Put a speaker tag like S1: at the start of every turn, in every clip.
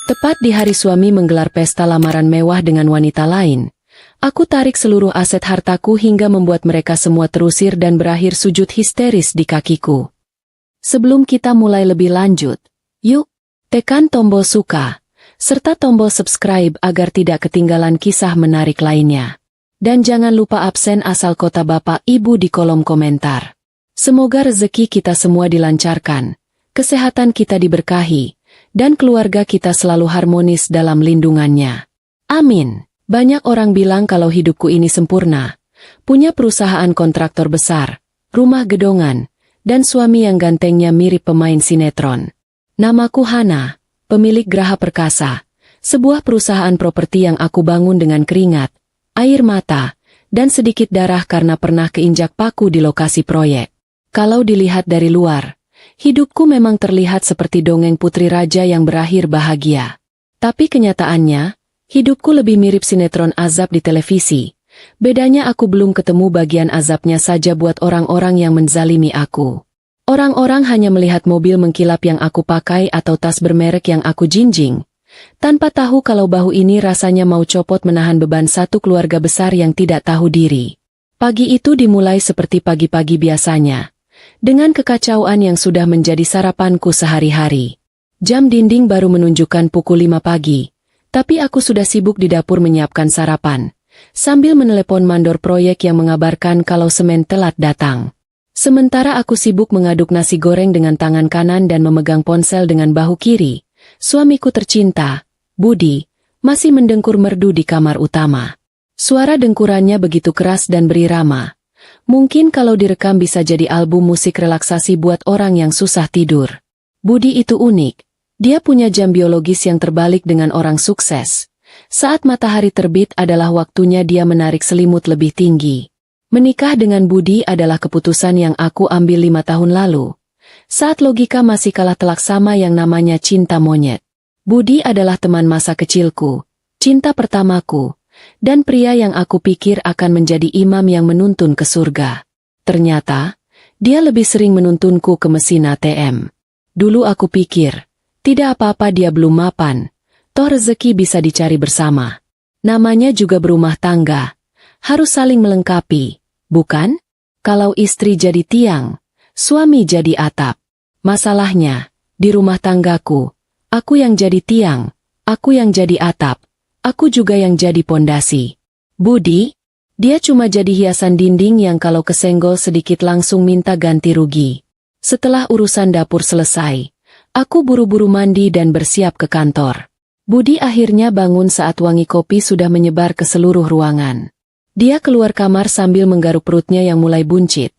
S1: Tepat di hari suami menggelar pesta lamaran mewah dengan wanita lain, aku tarik seluruh aset hartaku hingga membuat mereka semua terusir dan berakhir sujud histeris di kakiku. Sebelum kita mulai lebih lanjut, yuk, tekan tombol suka, serta tombol subscribe agar tidak ketinggalan kisah menarik lainnya. Dan jangan lupa absen asal kota Bapak Ibu di kolom komentar. Semoga rezeki kita semua dilancarkan, kesehatan kita diberkahi, dan keluarga kita selalu harmonis dalam lindungannya. Amin. Banyak orang bilang kalau hidupku ini sempurna, punya perusahaan kontraktor besar, rumah gedongan, dan suami yang gantengnya mirip pemain sinetron. Namaku Hana, pemilik Graha Perkasa, sebuah perusahaan properti yang aku bangun dengan keringat, air mata, dan sedikit darah karena pernah keinjak paku di lokasi proyek. Kalau dilihat dari luar, hidupku memang terlihat seperti dongeng putri raja yang berakhir bahagia. Tapi kenyataannya, hidupku lebih mirip sinetron azab di televisi. Bedanya aku belum ketemu bagian azabnya saja buat orang-orang yang menzalimi aku. Orang-orang hanya melihat mobil mengkilap yang aku pakai atau tas bermerek yang aku jinjing, tanpa tahu kalau bahu ini rasanya mau copot menahan beban satu keluarga besar yang tidak tahu diri. Pagi itu dimulai seperti pagi-pagi biasanya, dengan kekacauan yang sudah menjadi sarapanku sehari-hari. Jam dinding baru menunjukkan pukul 5 pagi, tapi aku sudah sibuk di dapur menyiapkan sarapan, sambil menelepon mandor proyek yang mengabarkan kalau semen telat datang. Sementara aku sibuk mengaduk nasi goreng dengan tangan kanan dan memegang ponsel dengan bahu kiri, suamiku tercinta, Budi, masih mendengkur merdu di kamar utama. Suara dengkurannya begitu keras dan berirama. Mungkin kalau direkam bisa jadi album musik relaksasi buat orang yang susah tidur. Budi itu unik. Dia punya jam biologis yang terbalik dengan orang sukses. Saat matahari terbit adalah waktunya dia menarik selimut lebih tinggi. Menikah dengan Budi adalah keputusan yang aku ambil 5 tahun lalu. Saat logika masih kalah telak sama yang namanya cinta monyet. Budi adalah teman masa kecilku, cinta pertamaku, dan pria yang aku pikir akan menjadi imam yang menuntun ke surga. Ternyata, dia lebih sering menuntunku ke mesin ATM. Dulu aku pikir, tidak apa-apa dia belum mapan, toh rezeki bisa dicari bersama. Namanya juga berumah tangga, harus saling melengkapi, bukan? Kalau istri jadi tiang, suami jadi atap. Masalahnya, di rumah tanggaku, aku yang jadi tiang, aku yang jadi atap, aku juga yang jadi pondasi. Budi, dia cuma jadi hiasan dinding yang kalau kesenggol sedikit langsung minta ganti rugi. Setelah urusan dapur selesai, aku buru-buru mandi dan bersiap ke kantor. Budi akhirnya bangun saat wangi kopi sudah menyebar ke seluruh ruangan. Dia keluar kamar sambil menggaruk perutnya yang mulai buncit.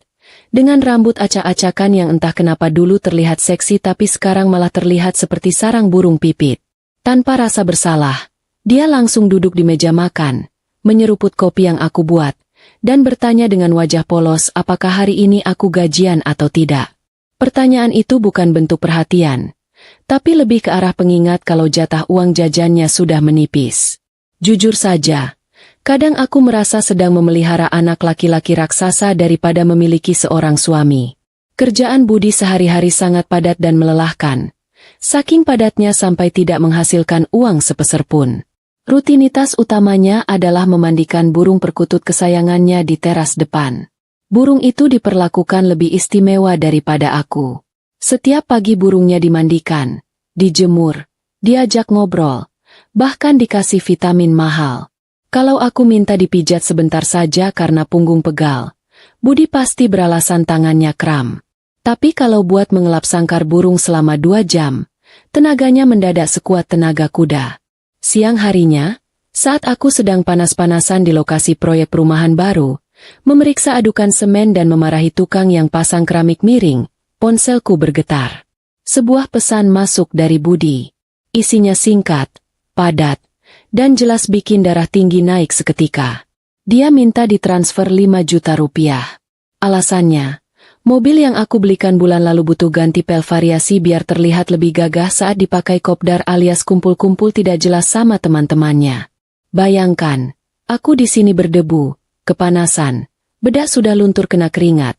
S1: Dengan rambut acak-acakan yang entah kenapa dulu terlihat seksi tapi sekarang malah terlihat seperti sarang burung pipit. Tanpa rasa bersalah, dia langsung duduk di meja makan, menyeruput kopi yang aku buat, dan bertanya dengan wajah polos apakah hari ini aku gajian atau tidak. Pertanyaan itu bukan bentuk perhatian, tapi lebih ke arah pengingat kalau jatah uang jajannya sudah menipis. Jujur saja, kadang aku merasa sedang memelihara anak laki-laki raksasa daripada memiliki seorang suami. Kerjaan Budi sehari-hari sangat padat dan melelahkan. Saking padatnya sampai tidak menghasilkan uang sepeser pun. Rutinitas utamanya adalah memandikan burung perkutut kesayangannya di teras depan. Burung itu diperlakukan lebih istimewa daripada aku. Setiap pagi burungnya dimandikan, dijemur, diajak ngobrol, bahkan dikasih vitamin mahal. Kalau aku minta dipijat sebentar saja karena punggung pegal, Budi pasti beralasan tangannya kram. Tapi kalau buat mengelap sangkar burung selama 2 jam, tenaganya mendadak sekuat tenaga kuda. Siang harinya, saat aku sedang panas-panasan di lokasi proyek perumahan baru, memeriksa adukan semen dan memarahi tukang yang pasang keramik miring, ponselku bergetar. Sebuah pesan masuk dari Budi. Isinya singkat, padat, dan jelas bikin darah tinggi naik seketika. Dia minta ditransfer 5 juta rupiah. Alasannya, mobil yang aku belikan bulan lalu butuh ganti pel variasi biar terlihat lebih gagah saat dipakai kopdar alias kumpul-kumpul tidak jelas sama teman-temannya. Bayangkan, aku di sini berdebu, kepanasan, bedak sudah luntur kena keringat.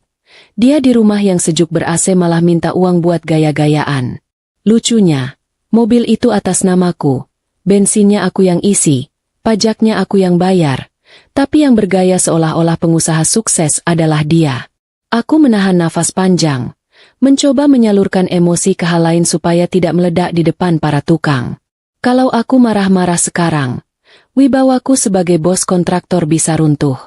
S1: Dia di rumah yang sejuk ber-AC malah minta uang buat gaya-gayaan. Lucunya, Mobil itu atas namaku. Bensinnya aku yang isi, pajaknya aku yang bayar. Tapi yang bergaya seolah-olah pengusaha sukses adalah dia. Aku menahan nafas panjang, mencoba menyalurkan emosi ke hal lain supaya tidak meledak di depan para tukang. Kalau aku marah-marah sekarang, wibawaku sebagai bos kontraktor bisa runtuh.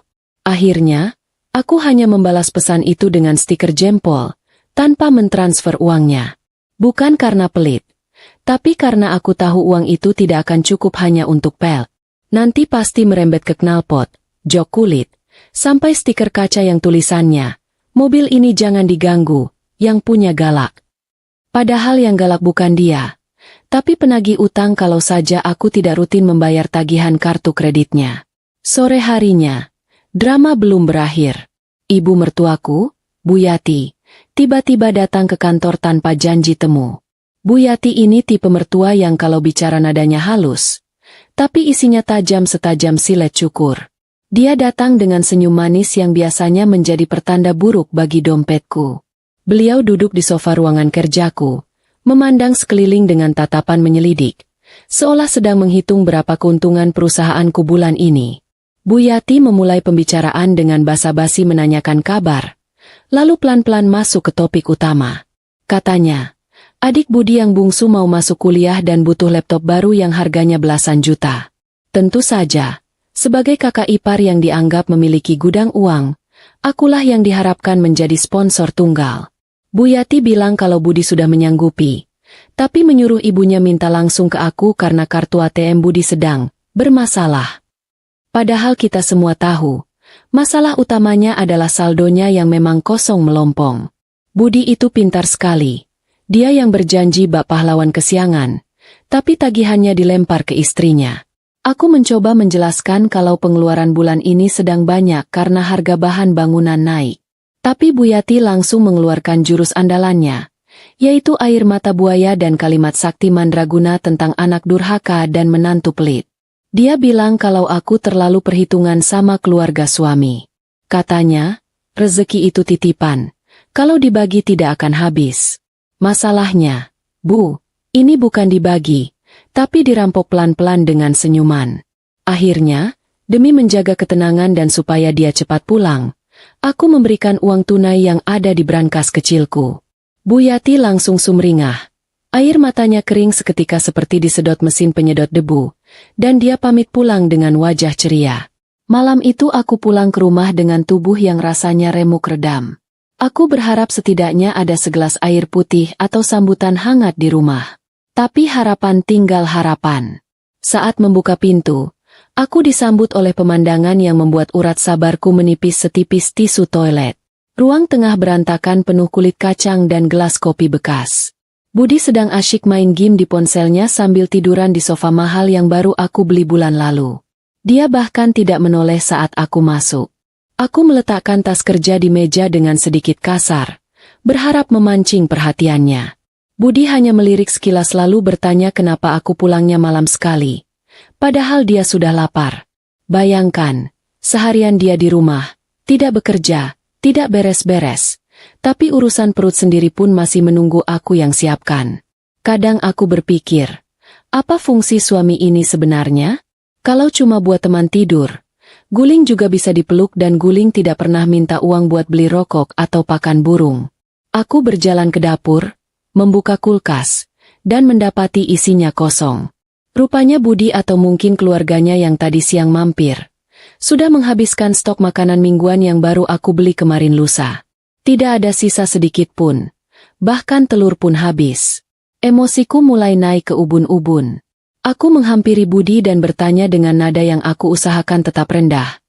S1: Akhirnya, aku hanya membalas pesan itu dengan stiker jempol, tanpa mentransfer uangnya. Bukan karena pelit, tapi karena aku tahu uang itu tidak akan cukup hanya untuk pel. Nanti pasti merembet ke knalpot, jok kulit, sampai stiker kaca yang tulisannya, "Mobil ini jangan diganggu, yang punya galak." Padahal yang galak bukan dia, tapi penagih utang kalau saja aku tidak rutin membayar tagihan kartu kreditnya. Sore harinya, drama belum berakhir. Ibu mertuaku, Bu Yati, tiba-tiba datang ke kantor tanpa janji temu. Bu Yati ini tipe mertua yang kalau bicara nadanya halus, tapi isinya tajam setajam silet cukur. Dia datang dengan senyum manis yang biasanya menjadi pertanda buruk bagi dompetku. Beliau duduk di sofa ruangan kerjaku, memandang sekeliling dengan tatapan menyelidik, seolah sedang menghitung berapa keuntungan perusahaanku bulan ini. Bu Yati memulai pembicaraan dengan basa-basi menanyakan kabar, lalu pelan-pelan masuk ke topik utama. Katanya, adik Budi yang bungsu mau masuk kuliah dan butuh laptop baru yang harganya belasan juta. Tentu saja, sebagai kakak ipar yang dianggap memiliki gudang uang, akulah yang diharapkan menjadi sponsor tunggal. Bu Yati bilang kalau Budi sudah menyanggupi, tapi menyuruh ibunya minta langsung ke aku karena kartu ATM Budi sedang bermasalah. Padahal kita semua tahu, masalah utamanya adalah saldonya yang memang kosong melompong. Budi itu pintar sekali. Dia yang berjanji bak pahlawan kesiangan, tapi tagihannya dilempar ke istrinya. Aku mencoba menjelaskan kalau pengeluaran bulan ini sedang banyak karena harga bahan bangunan naik. Tapi Bu Yati langsung mengeluarkan jurus andalannya, yaitu air mata buaya dan kalimat sakti mandraguna tentang anak durhaka dan menantu pelit. Dia bilang kalau aku terlalu perhitungan sama keluarga suami. Katanya, rezeki itu titipan, kalau dibagi tidak akan habis. Masalahnya, Bu, ini bukan dibagi, tapi dirampok pelan-pelan dengan senyuman. Akhirnya, demi menjaga ketenangan dan supaya dia cepat pulang, aku memberikan uang tunai yang ada di brankas kecilku. Bu Yati langsung sumringah. Air matanya kering seketika seperti disedot mesin penyedot debu, dan dia pamit pulang dengan wajah ceria. Malam itu aku pulang ke rumah dengan tubuh yang rasanya remuk redam. Aku berharap setidaknya ada segelas air putih atau sambutan hangat di rumah. Tapi harapan tinggal harapan. Saat membuka pintu, aku disambut oleh pemandangan yang membuat urat sabarku menipis setipis tisu toilet. Ruang tengah berantakan penuh kulit kacang dan gelas kopi bekas. Budi sedang asyik main game di ponselnya sambil tiduran di sofa mahal yang baru aku beli bulan lalu. Dia bahkan tidak menoleh saat aku masuk. Aku meletakkan tas kerja di meja dengan sedikit kasar, berharap memancing perhatiannya. Budi hanya melirik sekilas lalu bertanya kenapa aku pulangnya malam sekali. Padahal dia sudah lapar. Bayangkan, seharian dia di rumah, tidak bekerja, tidak beres-beres. Tapi urusan perut sendiri pun masih menunggu aku yang siapkan. Kadang aku berpikir, apa fungsi suami ini sebenarnya? Kalau cuma buat teman tidur, guling juga bisa dipeluk dan guling tidak pernah minta uang buat beli rokok atau pakan burung. Aku berjalan ke dapur, membuka kulkas, dan mendapati isinya kosong. Rupanya Budi atau mungkin keluarganya yang tadi siang mampir, sudah menghabiskan stok makanan mingguan yang baru aku beli kemarin lusa. Tidak ada sisa sedikit pun, bahkan telur pun habis. Emosiku mulai naik ke ubun-ubun. Aku menghampiri Budi dan bertanya dengan nada yang aku usahakan tetap rendah.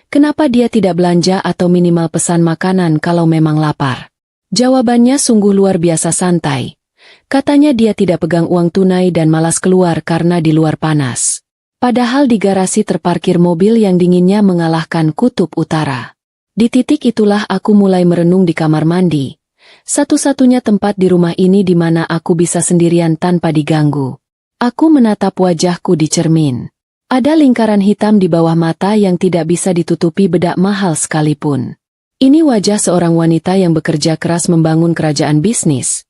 S1: Kenapa dia tidak belanja atau minimal pesan makanan kalau memang lapar? Jawabannya sungguh luar biasa santai. Katanya dia tidak pegang uang tunai dan malas keluar karena di luar panas. Padahal di garasi terparkir mobil yang dinginnya mengalahkan kutub utara. Di titik itulah aku mulai merenung di kamar mandi. Satu-satunya tempat di rumah ini di mana aku bisa sendirian tanpa diganggu. Aku menatap wajahku di cermin. Ada lingkaran hitam di bawah mata yang tidak bisa ditutupi bedak mahal sekalipun. Ini wajah seorang wanita yang bekerja keras membangun kerajaan bisnis.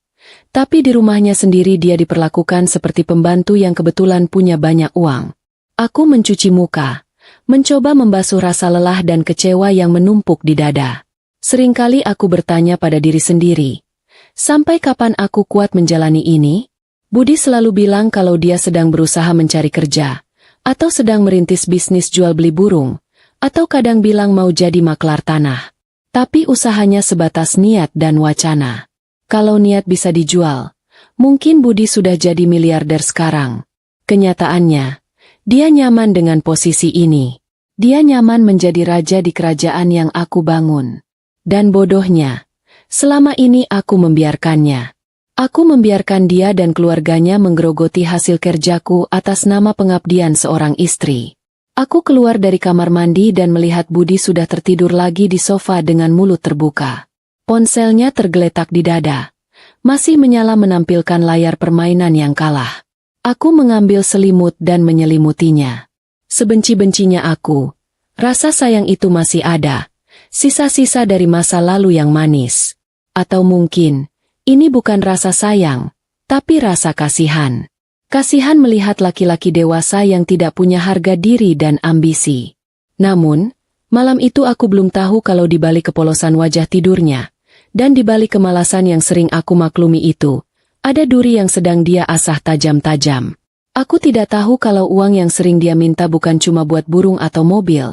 S1: Tapi di rumahnya sendiri dia diperlakukan seperti pembantu yang kebetulan punya banyak uang. Aku mencuci muka, mencoba membasuh rasa lelah dan kecewa yang menumpuk di dada. Seringkali aku bertanya pada diri sendiri, sampai kapan aku kuat menjalani ini? Budi selalu bilang kalau dia sedang berusaha mencari kerja, atau sedang merintis bisnis jual beli burung, atau kadang bilang mau jadi maklar tanah. Tapi usahanya sebatas niat dan wacana. Kalau niat bisa dijual, mungkin Budi sudah jadi miliarder sekarang. Kenyataannya, dia nyaman dengan posisi ini. Dia nyaman menjadi raja di kerajaan yang aku bangun. Dan bodohnya, selama ini aku membiarkannya. Aku membiarkan dia dan keluarganya menggerogoti hasil kerjaku atas nama pengabdian seorang istri. Aku keluar dari kamar mandi dan melihat Budi sudah tertidur lagi di sofa dengan mulut terbuka. Ponselnya tergeletak di dada. Masih menyala menampilkan layar permainan yang kalah. Aku mengambil selimut dan menyelimutinya. Sebenci-bencinya aku, rasa sayang itu masih ada. Sisa-sisa dari masa lalu yang manis. Atau mungkin ini bukan rasa sayang, tapi rasa kasihan. Kasihan melihat laki-laki dewasa yang tidak punya harga diri dan ambisi. Namun, malam itu aku belum tahu kalau di balik kepolosan wajah tidurnya, dan di balik kemalasan yang sering aku maklumi itu, ada duri yang sedang dia asah tajam-tajam. Aku tidak tahu kalau uang yang sering dia minta bukan cuma buat burung atau mobil,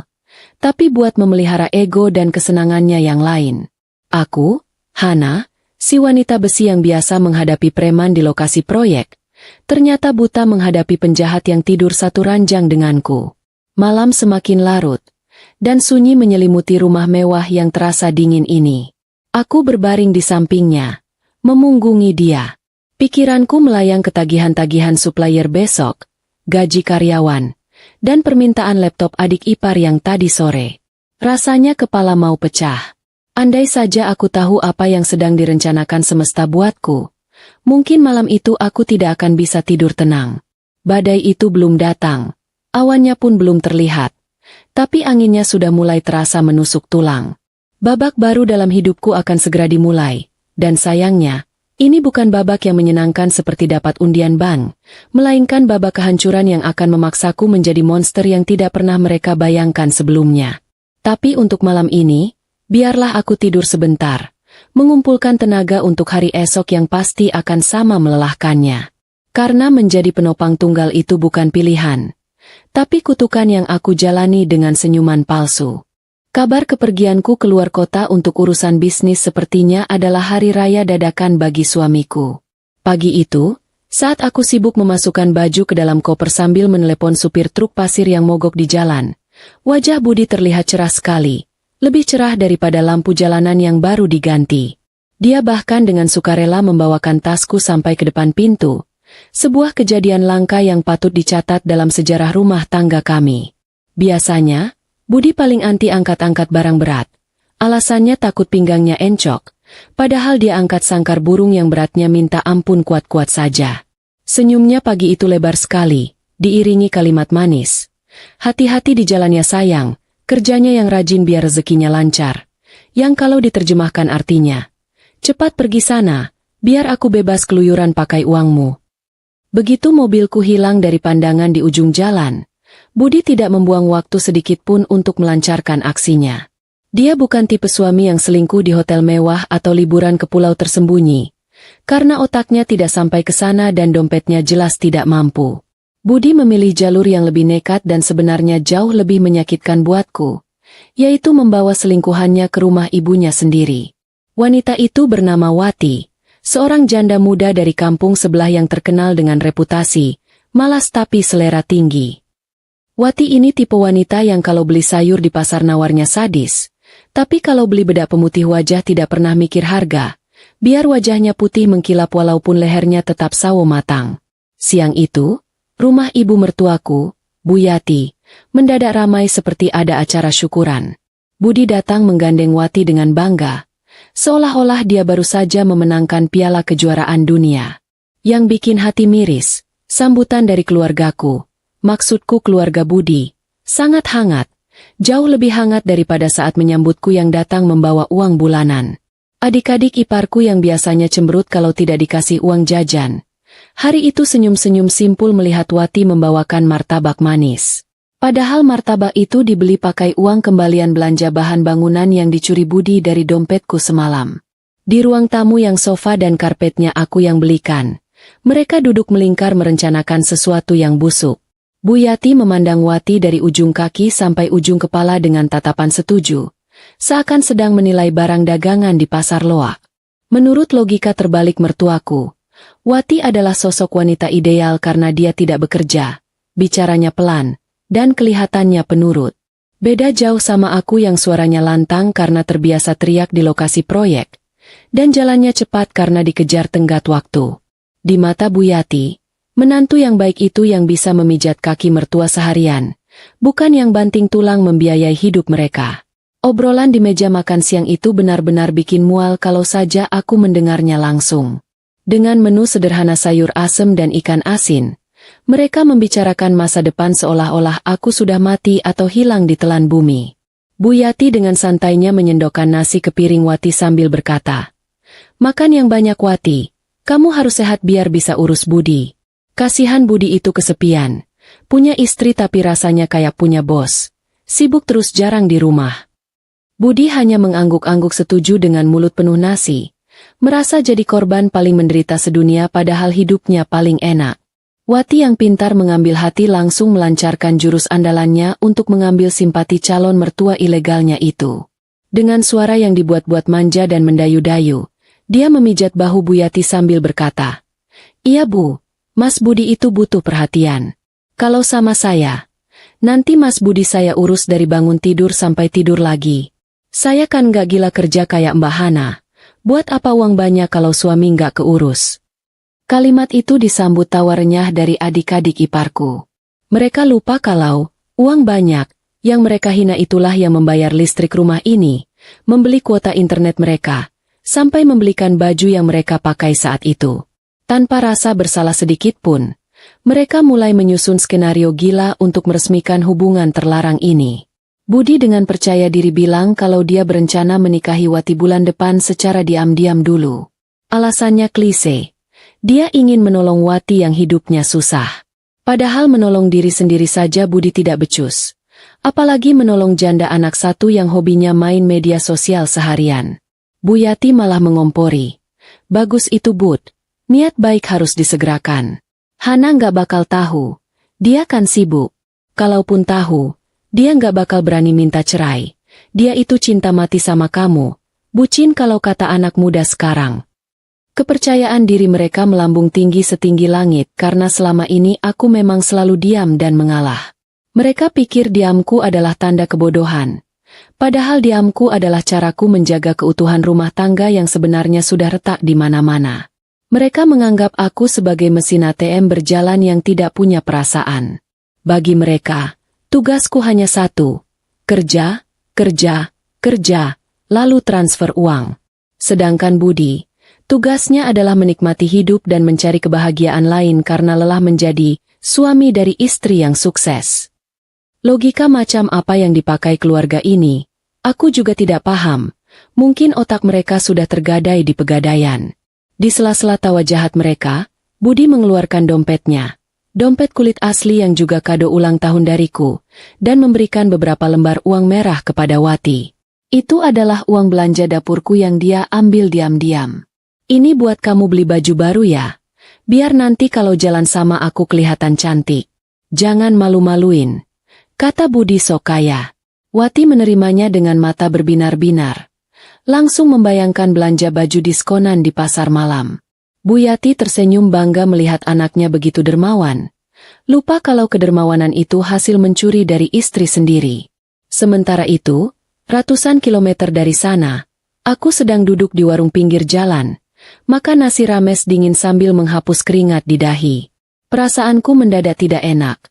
S1: tapi buat memelihara ego dan kesenangannya yang lain. Aku, Hana, si wanita besi yang biasa menghadapi preman di lokasi proyek, ternyata buta menghadapi penjahat yang tidur satu ranjang denganku. Malam semakin larut, dan sunyi menyelimuti rumah mewah yang terasa dingin ini. Aku berbaring di sampingnya, memunggungi dia. Pikiranku melayang ketagihan-tagihan supplier besok, gaji karyawan, dan permintaan laptop adik ipar yang tadi sore. Rasanya kepala mau pecah. Andai saja aku tahu apa yang sedang direncanakan semesta buatku, mungkin malam itu aku tidak akan bisa tidur tenang. Badai itu belum datang, awannya pun belum terlihat, tapi anginnya sudah mulai terasa menusuk tulang. Babak baru dalam hidupku akan segera dimulai, dan sayangnya, ini bukan babak yang menyenangkan seperti dapat undian bank, melainkan babak kehancuran yang akan memaksaku menjadi monster yang tidak pernah mereka bayangkan sebelumnya. Tapi untuk malam ini, biarlah aku tidur sebentar, mengumpulkan tenaga untuk hari esok yang pasti akan sama melelahkannya. Karena menjadi penopang tunggal itu bukan pilihan, tapi kutukan yang aku jalani dengan senyuman palsu. Kabar kepergianku keluar kota untuk urusan bisnis sepertinya adalah hari raya dadakan bagi suamiku. Pagi itu, saat aku sibuk memasukkan baju ke dalam koper sambil menelepon supir truk pasir yang mogok di jalan, wajah Budi terlihat cerah sekali. Lebih cerah daripada lampu jalanan yang baru diganti. Dia bahkan dengan sukarela membawakan tasku sampai ke depan pintu. Sebuah kejadian langka yang patut dicatat dalam sejarah rumah tangga kami. Biasanya, Budi paling anti angkat-angkat barang berat. Alasannya takut pinggangnya encok, padahal dia angkat sangkar burung yang beratnya minta ampun kuat-kuat saja. Senyumnya pagi itu lebar sekali, diiringi kalimat manis. Hati-hati di jalannya sayang. Kerjanya yang rajin biar rezekinya lancar. Yang kalau diterjemahkan artinya, cepat pergi sana, biar aku bebas keluyuran pakai uangmu. Begitu mobilku hilang dari pandangan di ujung jalan, Budi tidak membuang waktu sedikit pun untuk melancarkan aksinya. Dia bukan tipe suami yang selingkuh di hotel mewah atau liburan ke pulau tersembunyi, karena otaknya tidak sampai ke sana dan dompetnya jelas tidak mampu. Budi memilih jalur yang lebih nekat dan sebenarnya jauh lebih menyakitkan buatku, yaitu membawa selingkuhannya ke rumah ibunya sendiri. Wanita itu bernama Wati, seorang janda muda dari kampung sebelah yang terkenal dengan reputasi, malas tapi selera tinggi. Wati ini tipe wanita yang kalau beli sayur di pasar nawarnya sadis, tapi kalau beli bedak pemutih wajah tidak pernah mikir harga, biar wajahnya putih mengkilap walaupun lehernya tetap sawo matang. Siang itu, rumah ibu mertuaku, Bu Yati, mendadak ramai seperti ada acara syukuran. Budi datang menggandeng Wati dengan bangga, seolah-olah dia baru saja memenangkan piala kejuaraan dunia. Yang bikin hati miris, sambutan dari keluargaku, maksudku keluarga Budi, sangat hangat, jauh lebih hangat daripada saat menyambutku yang datang membawa uang bulanan. Adik-adik iparku yang biasanya cemberut kalau tidak dikasih uang jajan. Hari itu senyum-senyum simpul melihat Wati membawakan martabak manis. Padahal martabak itu dibeli pakai uang kembalian belanja bahan bangunan yang dicuri Budi dari dompetku semalam. Di ruang tamu yang sofa dan karpetnya aku yang belikan. Mereka duduk melingkar merencanakan sesuatu yang busuk. Bu Yati memandang Wati dari ujung kaki sampai ujung kepala dengan tatapan setuju. Seakan sedang menilai barang dagangan di pasar loak. Menurut logika terbalik mertuaku, Wati adalah sosok wanita ideal karena dia tidak bekerja, bicaranya pelan, dan kelihatannya penurut. Beda jauh sama aku yang suaranya lantang karena terbiasa teriak di lokasi proyek, dan jalannya cepat karena dikejar tenggat waktu. Di mata Bu Yati, menantu yang baik itu yang bisa memijat kaki mertua seharian, bukan yang banting tulang membiayai hidup mereka. Obrolan di meja makan siang itu benar-benar bikin mual kalau saja aku mendengarnya langsung. Dengan menu sederhana sayur asem dan ikan asin, mereka membicarakan masa depan seolah-olah aku sudah mati atau hilang di telan bumi. Bu Yati dengan santainya menyendokkan nasi ke piring Wati sambil berkata, "Makan yang banyak Wati. Kamu harus sehat biar bisa urus Budi." Kasihan Budi itu kesepian. Punya istri tapi rasanya kayak punya bos. Sibuk terus jarang di rumah. Budi hanya mengangguk-angguk setuju dengan mulut penuh nasi. Merasa jadi korban paling menderita sedunia padahal hidupnya paling enak. Wati yang pintar mengambil hati langsung melancarkan jurus andalannya untuk mengambil simpati calon mertua ilegalnya itu. Dengan suara yang dibuat-buat manja dan mendayu-dayu, dia memijat bahu Bu Yati sambil berkata, "Iya Bu, Mas Budi itu butuh perhatian. Kalau sama saya, nanti Mas Budi saya urus dari bangun tidur sampai tidur lagi. Saya kan gak gila kerja kayak Mbak Hana. Buat apa uang banyak kalau suami gak keurus?" Kalimat itu disambut tawa renyah dari adik-adik iparku. Mereka lupa kalau uang banyak, yang mereka hina itulah yang membayar listrik rumah ini, membeli kuota internet mereka, sampai membelikan baju yang mereka pakai saat itu. Tanpa rasa bersalah sedikit pun, mereka mulai menyusun skenario gila untuk meresmikan hubungan terlarang ini. Budi dengan percaya diri bilang kalau dia berencana menikahi Wati bulan depan secara diam-diam dulu. Alasannya klise. Dia ingin menolong Wati yang hidupnya susah. Padahal menolong diri sendiri saja Budi tidak becus. Apalagi menolong janda anak satu yang hobinya main media sosial seharian. Bu Yati malah mengompori. "Bagus itu Bud. Niat baik harus disegerakan. Hana nggak bakal tahu. Dia kan sibuk. Kalaupun tahu, dia nggak bakal berani minta cerai. Dia itu cinta mati sama kamu. Bucin kalau kata anak muda sekarang." Kepercayaan diri mereka melambung tinggi setinggi langit karena selama ini aku memang selalu diam dan mengalah. Mereka pikir diamku adalah tanda kebodohan. Padahal diamku adalah caraku menjaga keutuhan rumah tangga yang sebenarnya sudah retak di mana-mana. Mereka menganggap aku sebagai mesin ATM berjalan yang tidak punya perasaan. Bagi mereka, tugasku hanya satu. Kerja, kerja, kerja, lalu transfer uang. Sedangkan Budi, tugasnya adalah menikmati hidup dan mencari kebahagiaan lain karena lelah menjadi suami dari istri yang sukses. Logika macam apa yang dipakai keluarga ini, aku juga tidak paham. Mungkin otak mereka sudah tergadai di pegadaian. Di sela-sela tawa jahat mereka, Budi mengeluarkan dompetnya. Dompet kulit asli yang juga kado ulang tahun dariku, dan memberikan beberapa lembar uang merah kepada Wati. Itu adalah uang belanja dapurku yang dia ambil diam-diam. "Ini buat kamu beli baju baru ya. Biar nanti kalau jalan sama aku kelihatan cantik. Jangan malu-maluin," kata Budi sok kaya. Wati menerimanya dengan mata berbinar-binar. Langsung membayangkan belanja baju diskonan di pasar malam. Bu Yati tersenyum bangga melihat anaknya begitu dermawan. Lupa kalau kedermawanan itu hasil mencuri dari istri sendiri. Sementara itu, ratusan kilometer dari sana, aku sedang duduk di warung pinggir jalan. Makan nasi rames dingin sambil menghapus keringat di dahi. Perasaanku mendadak tidak enak.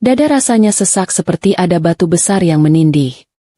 S1: Dada rasanya sesak seperti ada batu besar yang menindih.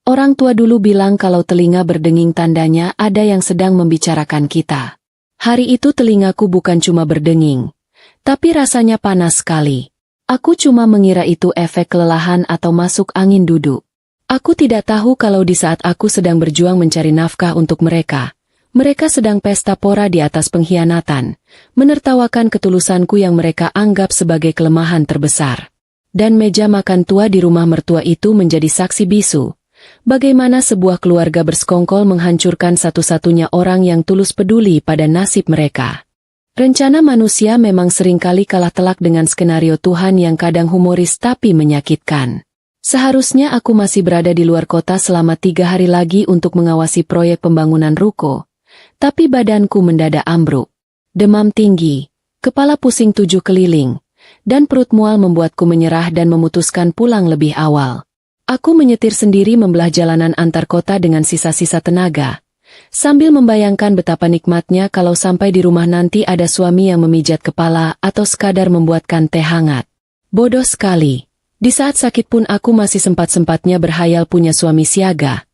S1: Orang tua dulu bilang kalau telinga berdenging tandanya ada yang sedang membicarakan kita. Hari itu telingaku bukan cuma berdenging, tapi rasanya panas sekali. Aku cuma mengira itu efek kelelahan atau masuk angin duduk. Aku tidak tahu kalau di saat aku sedang berjuang mencari nafkah untuk mereka, Mereka sedang pesta pora di atas pengkhianatan, menertawakan ketulusanku yang mereka anggap sebagai kelemahan terbesar. Dan meja makan tua di rumah mertua itu menjadi saksi bisu. Bagaimana sebuah keluarga bersekongkol menghancurkan satu-satunya orang yang tulus peduli pada nasib mereka. Rencana manusia memang seringkali kalah telak dengan skenario Tuhan yang kadang humoris tapi menyakitkan. Seharusnya aku masih berada di luar kota selama 3 hari lagi untuk mengawasi proyek pembangunan ruko. Tapi badanku mendadak ambruk. Demam tinggi, kepala pusing 7 keliling, dan perut mual membuatku menyerah dan memutuskan pulang lebih awal. Aku menyetir sendiri membelah jalanan antar kota dengan sisa-sisa tenaga, sambil membayangkan betapa nikmatnya kalau sampai di rumah nanti ada suami yang memijat kepala atau sekadar membuatkan teh hangat. Bodoh sekali. Di saat sakit pun aku masih sempat-sempatnya berhayal punya suami siaga.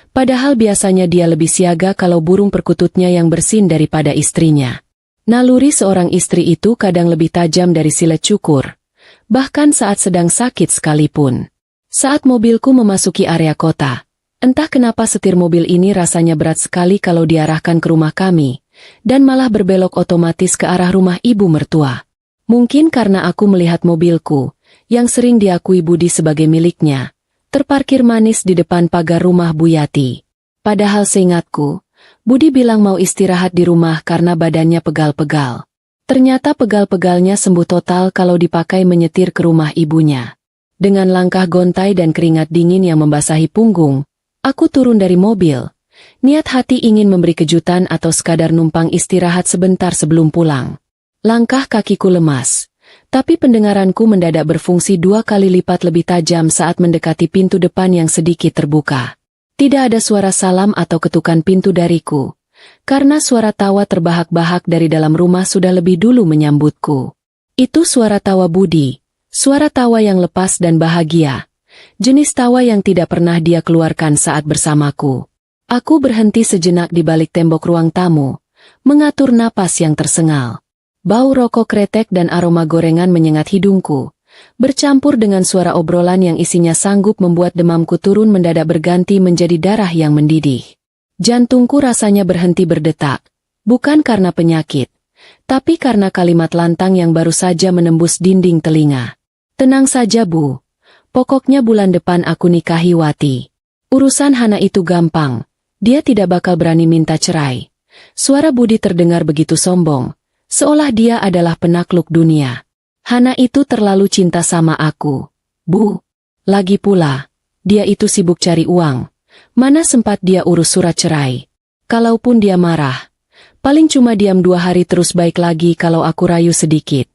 S1: Padahal biasanya dia lebih siaga kalau burung perkututnya yang bersin daripada istrinya. Naluri seorang istri itu kadang lebih tajam dari silet cukur, bahkan saat sedang sakit sekalipun. Saat mobilku memasuki area kota, entah kenapa setir mobil ini rasanya berat sekali kalau diarahkan ke rumah kami, dan malah berbelok otomatis ke arah rumah ibu mertua. Mungkin karena aku melihat mobilku, yang sering diakui Budi sebagai miliknya, terparkir manis di depan pagar rumah Bu Yati. Padahal seingatku, Budi bilang mau istirahat di rumah karena badannya pegal-pegal. Ternyata pegal-pegalnya sembuh total kalau dipakai menyetir ke rumah ibunya. Dengan langkah gontai dan keringat dingin yang membasahi punggung, aku turun dari mobil. Niat hati ingin memberi kejutan atau sekadar numpang istirahat sebentar sebelum pulang. Langkah kakiku lemas. Tapi pendengaranku mendadak berfungsi 2 kali lipat lebih tajam saat mendekati pintu depan yang sedikit terbuka. Tidak ada suara salam atau ketukan pintu dariku, karena suara tawa terbahak-bahak dari dalam rumah sudah lebih dulu menyambutku. Itu suara tawa Budi, suara tawa yang lepas dan bahagia, jenis tawa yang tidak pernah dia keluarkan saat bersamaku. Aku berhenti sejenak di balik tembok ruang tamu, mengatur napas yang tersengal. Bau rokok kretek dan aroma gorengan menyengat hidungku, bercampur dengan suara obrolan yang isinya sanggup membuat demamku turun mendadak berganti menjadi darah yang mendidih. Jantungku rasanya berhenti berdetak, bukan karena penyakit, tapi karena kalimat lantang yang baru saja menembus dinding telinga. Tenang saja Bu, pokoknya bulan depan aku nikahi Wati. Urusan Hana itu gampang, dia tidak bakal berani minta cerai. Suara Budi terdengar begitu sombong. Seolah dia adalah penakluk dunia. Hana itu terlalu cinta sama aku, Bu. Lagi pula, dia itu sibuk cari uang. Mana sempat dia urus surat cerai. Kalaupun dia marah, paling cuma diam 2 hari terus baik lagi kalau aku rayu sedikit.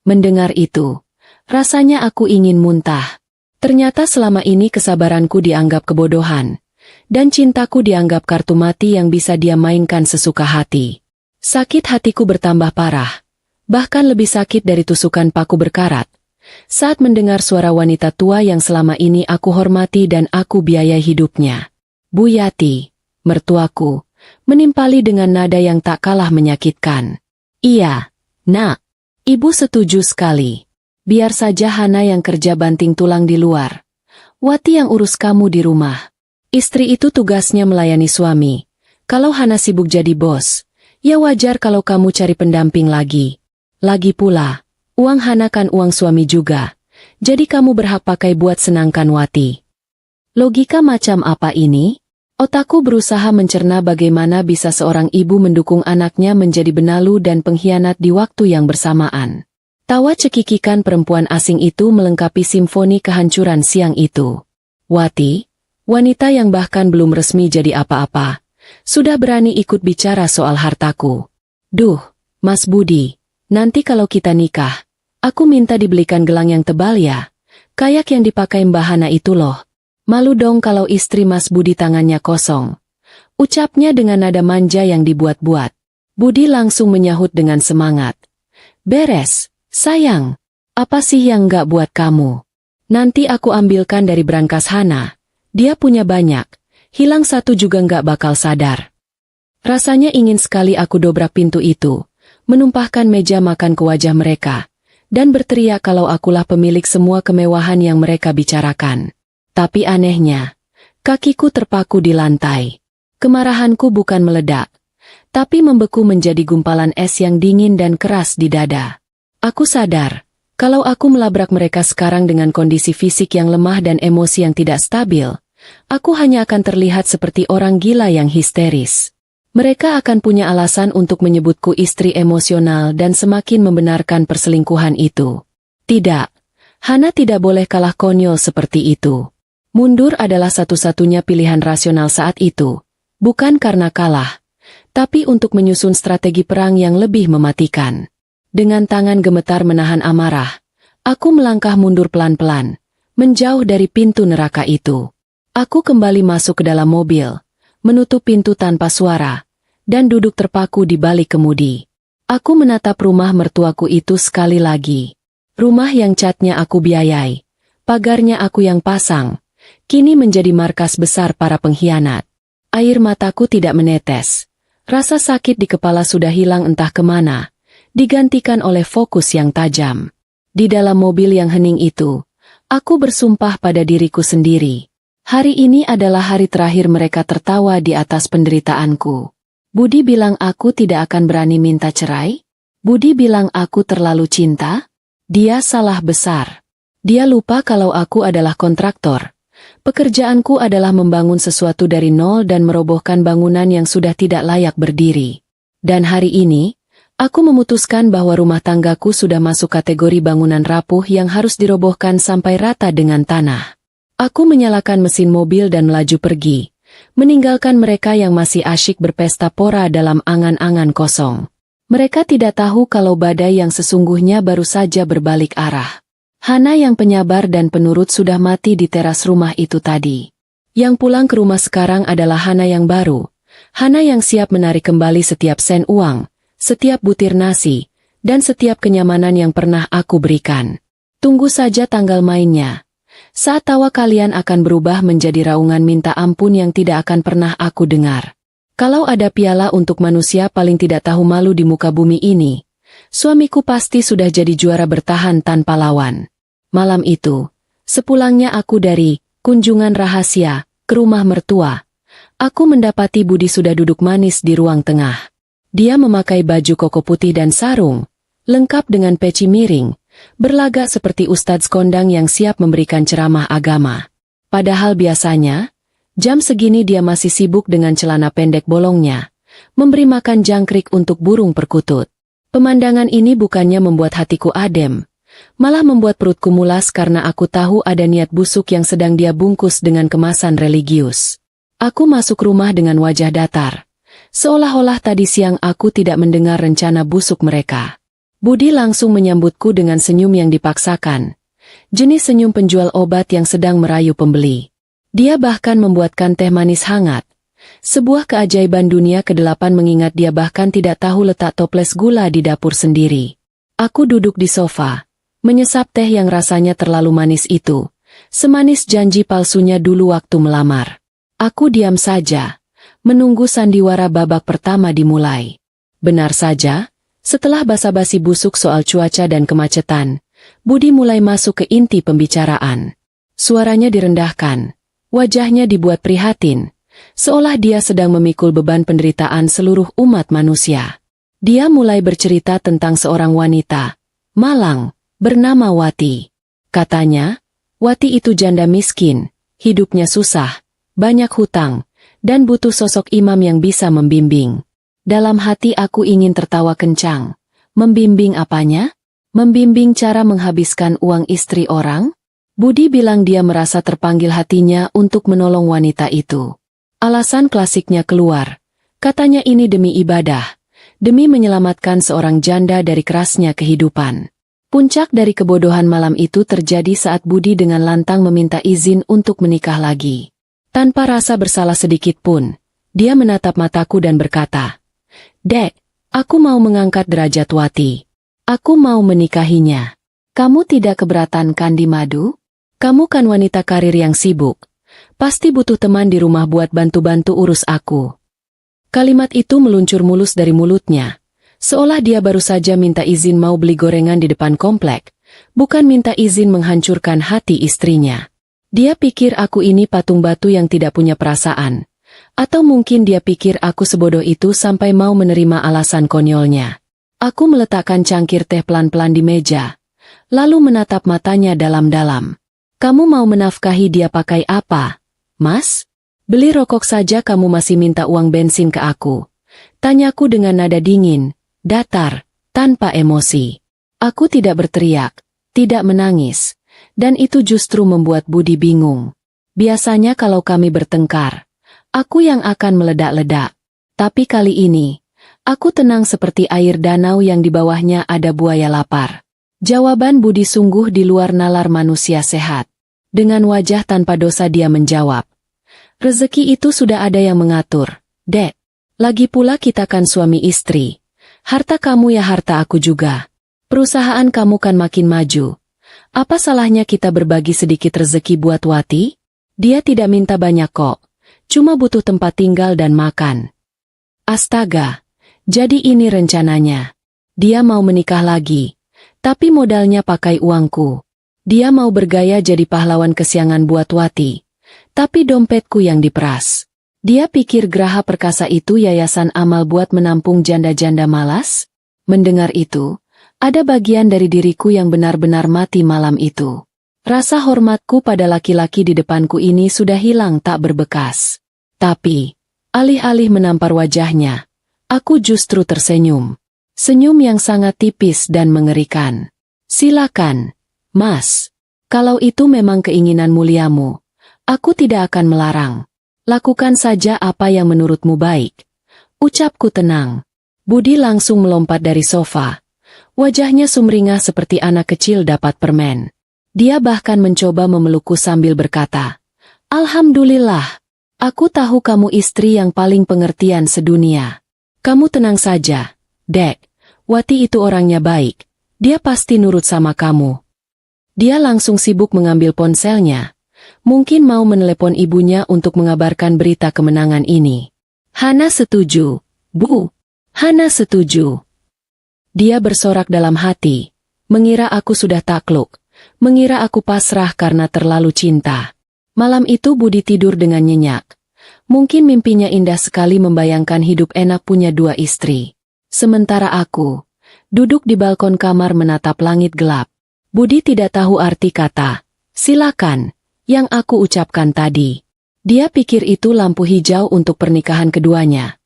S1: Mendengar itu, rasanya aku ingin muntah. Ternyata selama ini kesabaranku dianggap kebodohan, dan cintaku dianggap kartu mati yang bisa dia mainkan sesuka hati. Sakit hatiku bertambah parah, bahkan lebih sakit dari tusukan paku berkarat, saat mendengar suara wanita tua yang selama ini aku hormati dan aku biayai hidupnya. Bu Yati, mertuaku, menimpali dengan nada yang tak kalah menyakitkan. Iya, Nak, Ibu setuju sekali. Biar saja Hana yang kerja banting tulang di luar. Wati yang urus kamu di rumah. Istri itu tugasnya melayani suami. Kalau Hana sibuk jadi bos, ya wajar kalau kamu cari pendamping lagi. Lagi pula, uang Hana kan uang suami juga. Jadi kamu berhak pakai buat senangkan Wati. Logika macam apa ini? Otakku berusaha mencerna bagaimana bisa seorang ibu mendukung anaknya menjadi benalu dan pengkhianat di waktu yang bersamaan. Tawa cekikikan perempuan asing itu melengkapi simfoni kehancuran siang itu. Wati, wanita yang bahkan belum resmi jadi apa-apa, sudah berani ikut bicara soal hartaku. Duh, Mas Budi, nanti kalau kita nikah, aku minta dibelikan gelang yang tebal ya, kayak yang dipakai Mbak Hana itu loh. Malu dong kalau istri Mas Budi tangannya kosong. Ucapnya dengan nada manja yang dibuat-buat. Budi langsung menyahut dengan semangat. Beres, sayang. Apa sih yang nggak buat kamu? Nanti aku ambilkan dari brankas Hana. Dia punya banyak. Hilang satu juga nggak bakal sadar. Rasanya ingin sekali aku dobrak pintu itu, menumpahkan meja makan ke wajah mereka, dan berteriak kalau akulah pemilik semua kemewahan yang mereka bicarakan. Tapi anehnya, kakiku terpaku di lantai. Kemarahanku bukan meledak, tapi membeku menjadi gumpalan es yang dingin dan keras di dada. Aku sadar, kalau aku melabrak mereka sekarang dengan kondisi fisik yang lemah dan emosi yang tidak stabil, aku hanya akan terlihat seperti orang gila yang histeris. Mereka akan punya alasan untuk menyebutku istri emosional dan semakin membenarkan perselingkuhan itu. Tidak, Hana tidak boleh kalah konyol seperti itu. Mundur adalah satu-satunya pilihan rasional saat itu, bukan karena kalah, tapi untuk menyusun strategi perang yang lebih mematikan. Dengan tangan gemetar menahan amarah, aku melangkah mundur pelan-pelan, menjauh dari pintu neraka itu. Aku kembali masuk ke dalam mobil, menutup pintu tanpa suara, dan duduk terpaku di balik kemudi. Aku menatap rumah mertuaku itu sekali lagi. Rumah yang catnya aku biayai, pagarnya aku yang pasang, kini menjadi markas besar para pengkhianat. Air mataku tidak menetes. Rasa sakit di kepala sudah hilang entah kemana, digantikan oleh fokus yang tajam. Di dalam mobil yang hening itu, aku bersumpah pada diriku sendiri. Hari ini adalah hari terakhir mereka tertawa di atas penderitaanku. Budi bilang aku tidak akan berani minta cerai? Budi bilang aku terlalu cinta? Dia salah besar. Dia lupa kalau aku adalah kontraktor. Pekerjaanku adalah membangun sesuatu dari nol dan merobohkan bangunan yang sudah tidak layak berdiri. Dan hari ini, aku memutuskan bahwa rumah tanggaku sudah masuk kategori bangunan rapuh yang harus dirobohkan sampai rata dengan tanah. Aku menyalakan mesin mobil dan melaju pergi, meninggalkan mereka yang masih asyik berpesta pora dalam angan-angan kosong. Mereka tidak tahu kalau badai yang sesungguhnya baru saja berbalik arah. Hana yang penyabar dan penurut sudah mati di teras rumah itu tadi. Yang pulang ke rumah sekarang adalah Hana yang baru. Hana yang siap menarik kembali setiap sen uang, setiap butir nasi, dan setiap kenyamanan yang pernah aku berikan. Tunggu saja tanggal mainnya. Saat tawa kalian akan berubah menjadi raungan minta ampun yang tidak akan pernah aku dengar. Kalau ada piala untuk manusia paling tidak tahu malu di muka bumi ini, suamiku pasti sudah jadi juara bertahan tanpa lawan. Malam itu, sepulangnya aku dari kunjungan rahasia ke rumah mertua, aku mendapati Budi sudah duduk manis di ruang tengah. Dia memakai baju koko putih dan sarung, lengkap dengan peci miring, berlagak seperti ustadz kondang yang siap memberikan ceramah agama. Padahal biasanya, jam segini dia masih sibuk dengan celana pendek bolongnya, memberi makan jangkrik untuk burung perkutut. Pemandangan ini bukannya membuat hatiku adem, malah membuat perutku mulas karena aku tahu ada niat busuk yang sedang dia bungkus dengan kemasan religius. Aku masuk rumah dengan wajah datar, seolah-olah tadi siang aku tidak mendengar rencana busuk mereka. Budi langsung menyambutku dengan senyum yang dipaksakan, jenis senyum penjual obat yang sedang merayu pembeli. Dia bahkan membuatkan teh manis hangat, sebuah keajaiban dunia ke-8 mengingat dia bahkan tidak tahu letak toples gula di dapur sendiri. Aku duduk di sofa, menyesap teh yang rasanya terlalu manis itu, semanis janji palsunya dulu waktu melamar. Aku diam saja, menunggu sandiwara babak pertama dimulai. Benar saja, setelah basa-basi busuk soal cuaca dan kemacetan, Budi mulai masuk ke inti pembicaraan. Suaranya direndahkan, wajahnya dibuat prihatin, seolah dia sedang memikul beban penderitaan seluruh umat manusia. Dia mulai bercerita tentang seorang wanita, malang, bernama Wati. Katanya, Wati itu janda miskin, hidupnya susah, banyak hutang, dan butuh sosok imam yang bisa membimbing. Dalam hati aku ingin tertawa kencang. Membimbing apanya? Membimbing cara menghabiskan uang istri orang? Budi bilang dia merasa terpanggil hatinya untuk menolong wanita itu. Alasan klasiknya keluar. Katanya ini demi ibadah, demi menyelamatkan seorang janda dari kerasnya kehidupan. Puncak dari kebodohan malam itu terjadi saat Budi dengan lantang meminta izin untuk menikah lagi. Tanpa rasa bersalah sedikit pun, dia menatap mataku dan berkata, "Dek, aku mau mengangkat derajat Wati. Aku mau menikahinya. Kamu tidak keberatan kan di Madu? Kamu kan wanita karir yang sibuk. Pasti butuh teman di rumah buat bantu-bantu urus aku." Kalimat itu meluncur mulus dari mulutnya, seolah dia baru saja minta izin mau beli gorengan di depan komplek, bukan minta izin menghancurkan hati istrinya. Dia pikir aku ini patung batu yang tidak punya perasaan. Atau mungkin dia pikir aku sebodoh itu sampai mau menerima alasan konyolnya. Aku meletakkan cangkir teh pelan-pelan di meja, lalu menatap matanya dalam-dalam. Kamu mau menafkahi dia pakai apa, Mas? Beli rokok saja kamu masih minta uang bensin ke aku. Tanyaku dengan nada dingin, datar, tanpa emosi. Aku tidak berteriak, tidak menangis, dan itu justru membuat Budi bingung. Biasanya kalau kami bertengkar, aku yang akan meledak-ledak. Tapi kali ini, aku tenang seperti air danau yang di bawahnya ada buaya lapar. Jawaban Budi sungguh di luar nalar manusia sehat. Dengan wajah tanpa dosa dia menjawab, rezeki itu sudah ada yang mengatur, Dek. Lagi pula kita kan suami istri. Harta kamu ya harta aku juga. Perusahaan kamu kan makin maju. Apa salahnya kita berbagi sedikit rezeki buat Wati? Dia tidak minta banyak kok. Cuma butuh tempat tinggal dan makan. Astaga, jadi ini rencananya. Dia mau menikah lagi. Tapi modalnya pakai uangku. Dia mau bergaya jadi pahlawan kesiangan buat Wati. Tapi dompetku yang diperas. Dia pikir Graha Perkasa itu yayasan amal buat menampung janda-janda malas? Mendengar itu, ada bagian dari diriku yang benar-benar mati malam itu. Rasa hormatku pada laki-laki di depanku ini sudah hilang tak berbekas. Tapi, alih-alih menampar wajahnya, aku justru tersenyum. Senyum yang sangat tipis dan mengerikan. Silakan, Mas. Kalau itu memang keinginan muliamu, aku tidak akan melarang. Lakukan saja apa yang menurutmu baik. Ucapku tenang. Budi langsung melompat dari sofa. Wajahnya sumringah seperti anak kecil dapat permen. Dia bahkan mencoba memelukku sambil berkata, Alhamdulillah, aku tahu kamu istri yang paling pengertian sedunia. Kamu tenang saja, Dek. Wati itu orangnya baik. Dia pasti nurut sama kamu. Dia langsung sibuk mengambil ponselnya. Mungkin mau menelepon ibunya untuk mengabarkan berita kemenangan ini. Hana setuju, Bu. Hana setuju. Dia bersorak dalam hati. Mengira aku sudah takluk. Mengira aku pasrah karena terlalu cinta. Malam itu Budi tidur dengan nyenyak. Mungkin mimpinya indah sekali membayangkan hidup enak punya 2 istri. Sementara aku duduk di balkon kamar menatap langit gelap. Budi tidak tahu arti kata silakan yang aku ucapkan tadi. Dia pikir itu lampu hijau untuk pernikahan keduanya.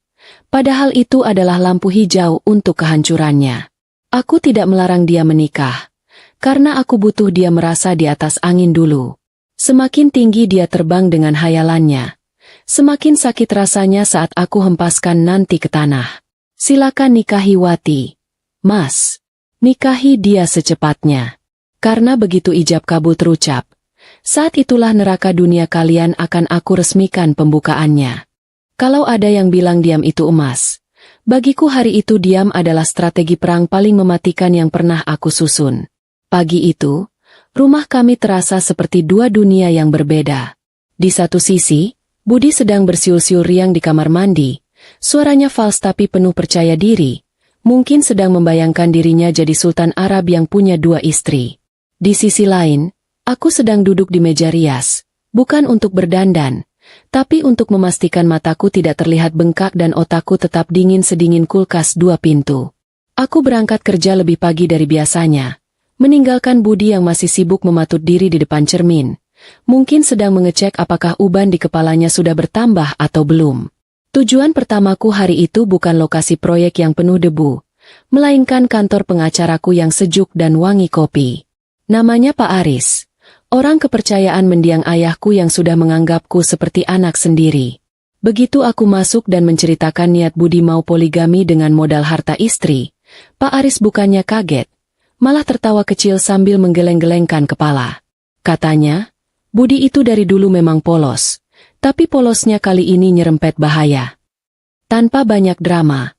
S1: Padahal itu adalah lampu hijau untuk kehancurannya. Aku tidak melarang dia menikah, karena aku butuh dia merasa di atas angin dulu. Semakin tinggi dia terbang dengan hayalannya, semakin sakit rasanya saat aku hempaskan nanti ke tanah. Silakan nikahi Wati. Mas, nikahi dia secepatnya. Karena begitu ijab kabul terucap, saat itulah neraka dunia kalian akan aku resmikan pembukaannya. Kalau ada yang bilang diam itu emas, bagiku hari itu diam adalah strategi perang paling mematikan yang pernah aku susun. Pagi itu, rumah kami terasa seperti 2 dunia yang berbeda. Di satu sisi, Budi sedang bersiul-siul riang di kamar mandi, suaranya fals tapi penuh percaya diri, mungkin sedang membayangkan dirinya jadi Sultan Arab yang punya 2 istri. Di sisi lain, aku sedang duduk di meja rias, bukan untuk berdandan, tapi untuk memastikan mataku tidak terlihat bengkak dan otakku tetap dingin sedingin kulkas 2 pintu. Aku berangkat kerja lebih pagi dari biasanya, meninggalkan Budi yang masih sibuk mematut diri di depan cermin. Mungkin sedang mengecek apakah uban di kepalanya sudah bertambah atau belum. Tujuan pertamaku hari itu bukan lokasi proyek yang penuh debu, melainkan kantor pengacaraku yang sejuk dan wangi kopi. Namanya Pak Aris. Orang kepercayaan mendiang ayahku yang sudah menganggapku seperti anak sendiri. Begitu aku masuk dan menceritakan niat Budi mau poligami dengan modal harta istri, Pak Aris bukannya kaget, malah tertawa kecil sambil menggeleng-gelengkan kepala. Katanya, Budi itu dari dulu memang polos, tapi polosnya kali ini nyerempet bahaya. Tanpa banyak drama,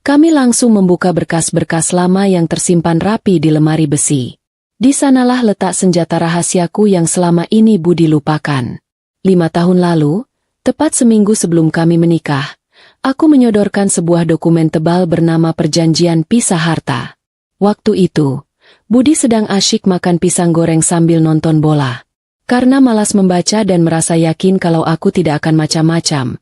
S1: kami langsung membuka berkas-berkas lama yang tersimpan rapi di lemari besi. Di sanalah letak senjata rahasiaku yang selama ini Budi lupakan. 5 tahun lalu, tepat seminggu sebelum kami menikah, aku menyodorkan sebuah dokumen tebal bernama Perjanjian Pisah Harta. Waktu itu, Budi sedang asyik makan pisang goreng sambil nonton bola. Karena malas membaca dan merasa yakin kalau aku tidak akan macam-macam,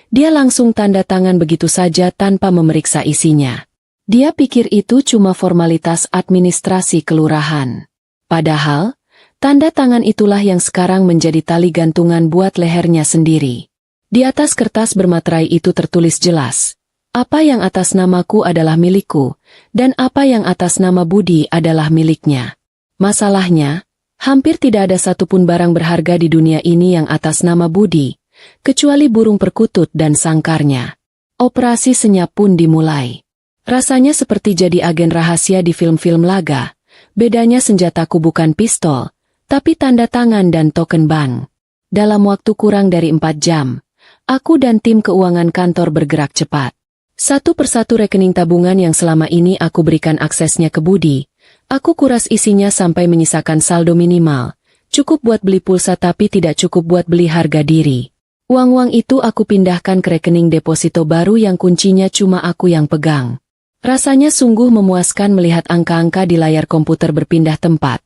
S1: Dia langsung tanda tangan begitu saja tanpa memeriksa isinya. Dia pikir itu cuma formalitas administrasi kelurahan. Padahal, tanda tangan itulah yang sekarang menjadi tali gantungan buat lehernya sendiri. Di atas kertas bermaterai itu tertulis jelas, apa yang atas namaku adalah milikku, dan apa yang atas nama Budi adalah miliknya. Masalahnya, hampir tidak ada satupun barang berharga di dunia ini yang atas nama Budi, kecuali burung perkutut dan sangkarnya. Operasi senyap pun dimulai. Rasanya seperti jadi agen rahasia di film-film laga. Bedanya senjataku bukan pistol, tapi tanda tangan dan token bank. Dalam waktu kurang dari 4 jam, aku dan tim keuangan kantor bergerak cepat. Satu persatu rekening tabungan yang selama ini aku berikan aksesnya ke Budi, aku kuras isinya sampai menyisakan saldo minimal. Cukup buat beli pulsa tapi tidak cukup buat beli harga diri. Uang-uang itu aku pindahkan ke rekening deposito baru yang kuncinya cuma aku yang pegang. Rasanya sungguh memuaskan melihat angka-angka di layar komputer berpindah tempat.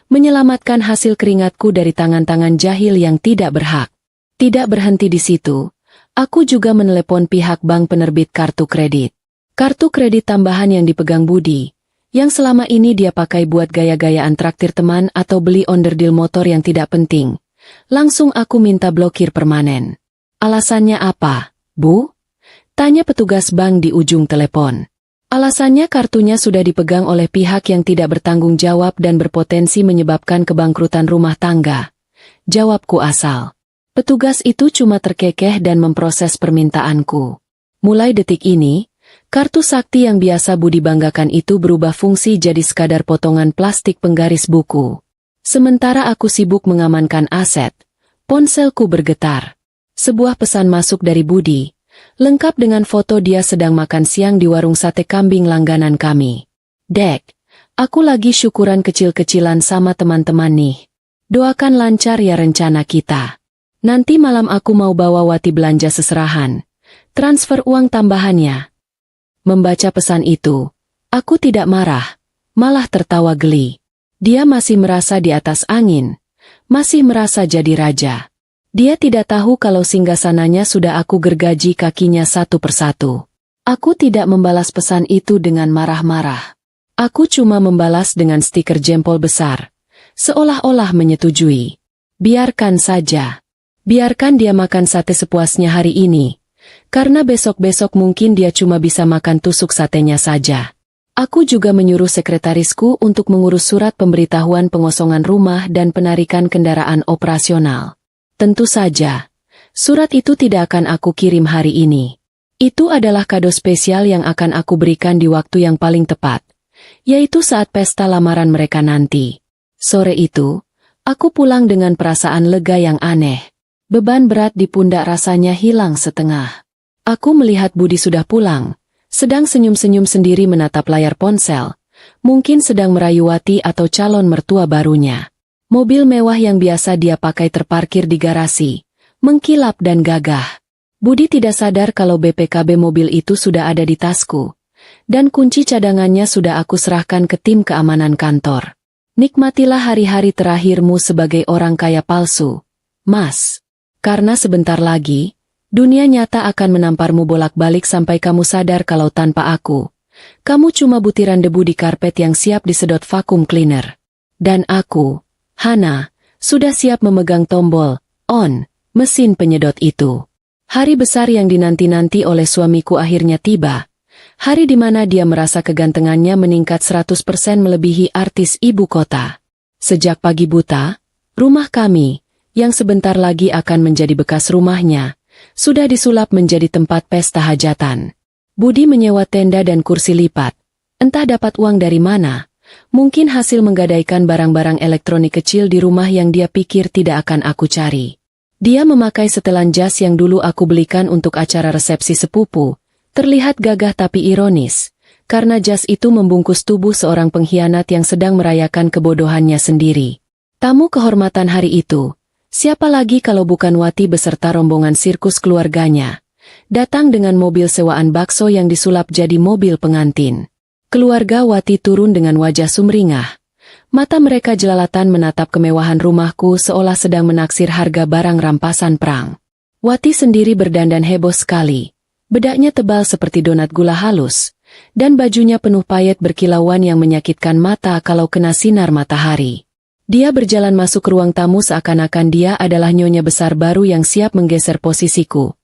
S1: Menyelamatkan hasil keringatku dari tangan-tangan jahil yang tidak berhak. Tidak berhenti di situ, aku juga menelepon pihak bank penerbit kartu kredit. Kartu kredit tambahan yang dipegang Budi, yang selama ini dia pakai buat gaya-gayaan traktir teman atau beli onderdil motor yang tidak penting. Langsung aku minta blokir permanen. Alasannya apa, Bu? Tanya petugas bank di ujung telepon. Alasannya kartunya sudah dipegang oleh pihak yang tidak bertanggung jawab dan berpotensi menyebabkan kebangkrutan rumah tangga. Jawabku asal. Petugas itu cuma terkekeh dan memproses permintaanku. Mulai detik ini, kartu sakti yang biasa Budi banggakan itu berubah fungsi jadi sekadar potongan plastik penggaris buku. Sementara aku sibuk mengamankan aset, ponselku bergetar. Sebuah pesan masuk dari Budi, lengkap dengan foto dia sedang makan siang di warung sate kambing langganan kami. Dek, aku lagi syukuran kecil-kecilan sama teman-teman nih. Doakan lancar ya rencana kita. Nanti malam aku mau bawa Wati belanja seserahan. Transfer uang tambahannya. Membaca pesan itu, aku tidak marah, malah tertawa geli. Dia masih merasa di atas angin, masih merasa jadi raja. Dia tidak tahu kalau singgasananya sudah aku gergaji kakinya satu persatu. Aku tidak membalas pesan itu dengan marah-marah. Aku cuma membalas dengan stiker jempol besar, seolah-olah menyetujui. Biarkan saja. Biarkan dia makan sate sepuasnya hari ini, karena besok-besok mungkin dia cuma bisa makan tusuk satenya saja. Aku juga menyuruh sekretarisku untuk mengurus surat pemberitahuan pengosongan rumah dan penarikan kendaraan operasional. Tentu saja, surat itu tidak akan aku kirim hari ini. Itu adalah kado spesial yang akan aku berikan di waktu yang paling tepat, yaitu saat pesta lamaran mereka nanti. Sore itu, aku pulang dengan perasaan lega yang aneh. Beban berat di pundak rasanya hilang setengah. Aku melihat Budi sudah pulang, sedang senyum-senyum sendiri menatap layar ponsel, mungkin sedang merayu Wati atau calon mertua barunya. Mobil mewah yang biasa dia pakai terparkir di garasi, mengkilap dan gagah. Budi tidak sadar kalau BPKB mobil itu sudah ada di tasku, dan kunci cadangannya sudah aku serahkan ke tim keamanan kantor. Nikmatilah hari-hari terakhirmu sebagai orang kaya palsu, Mas. Karena sebentar lagi, dunia nyata akan menamparmu bolak-balik sampai kamu sadar kalau tanpa aku, kamu cuma butiran debu di karpet yang siap disedot vakum cleaner. Dan aku, Hana, sudah siap memegang tombol on mesin penyedot itu. Hari besar yang dinanti-nanti oleh suamiku akhirnya tiba. Hari di mana dia merasa kegantengannya meningkat 100% melebihi artis ibu kota. Sejak pagi buta, rumah kami, yang sebentar lagi akan menjadi bekas rumahnya, sudah disulap menjadi tempat pesta hajatan. Budi menyewa tenda dan kursi lipat. Entah dapat uang dari mana, mungkin hasil menggadaikan barang-barang elektronik kecil di rumah yang dia pikir tidak akan aku cari. Dia memakai setelan jas yang dulu aku belikan untuk acara resepsi sepupu, terlihat gagah tapi ironis, karena jas itu membungkus tubuh seorang pengkhianat yang sedang merayakan kebodohannya sendiri. Tamu kehormatan hari itu, siapa lagi kalau bukan Wati beserta rombongan sirkus keluarganya, datang dengan mobil sewaan bakso yang disulap jadi mobil pengantin. Keluarga Wati turun dengan wajah sumringah. Mata mereka jelalatan menatap kemewahan rumahku seolah sedang menaksir harga barang rampasan perang. Wati sendiri berdandan heboh sekali. Bedaknya tebal seperti donat gula halus, dan bajunya penuh payet berkilauan yang menyakitkan mata kalau kena sinar matahari. Dia berjalan masuk ruang tamu seakan-akan dia adalah nyonya besar baru yang siap menggeser posisiku.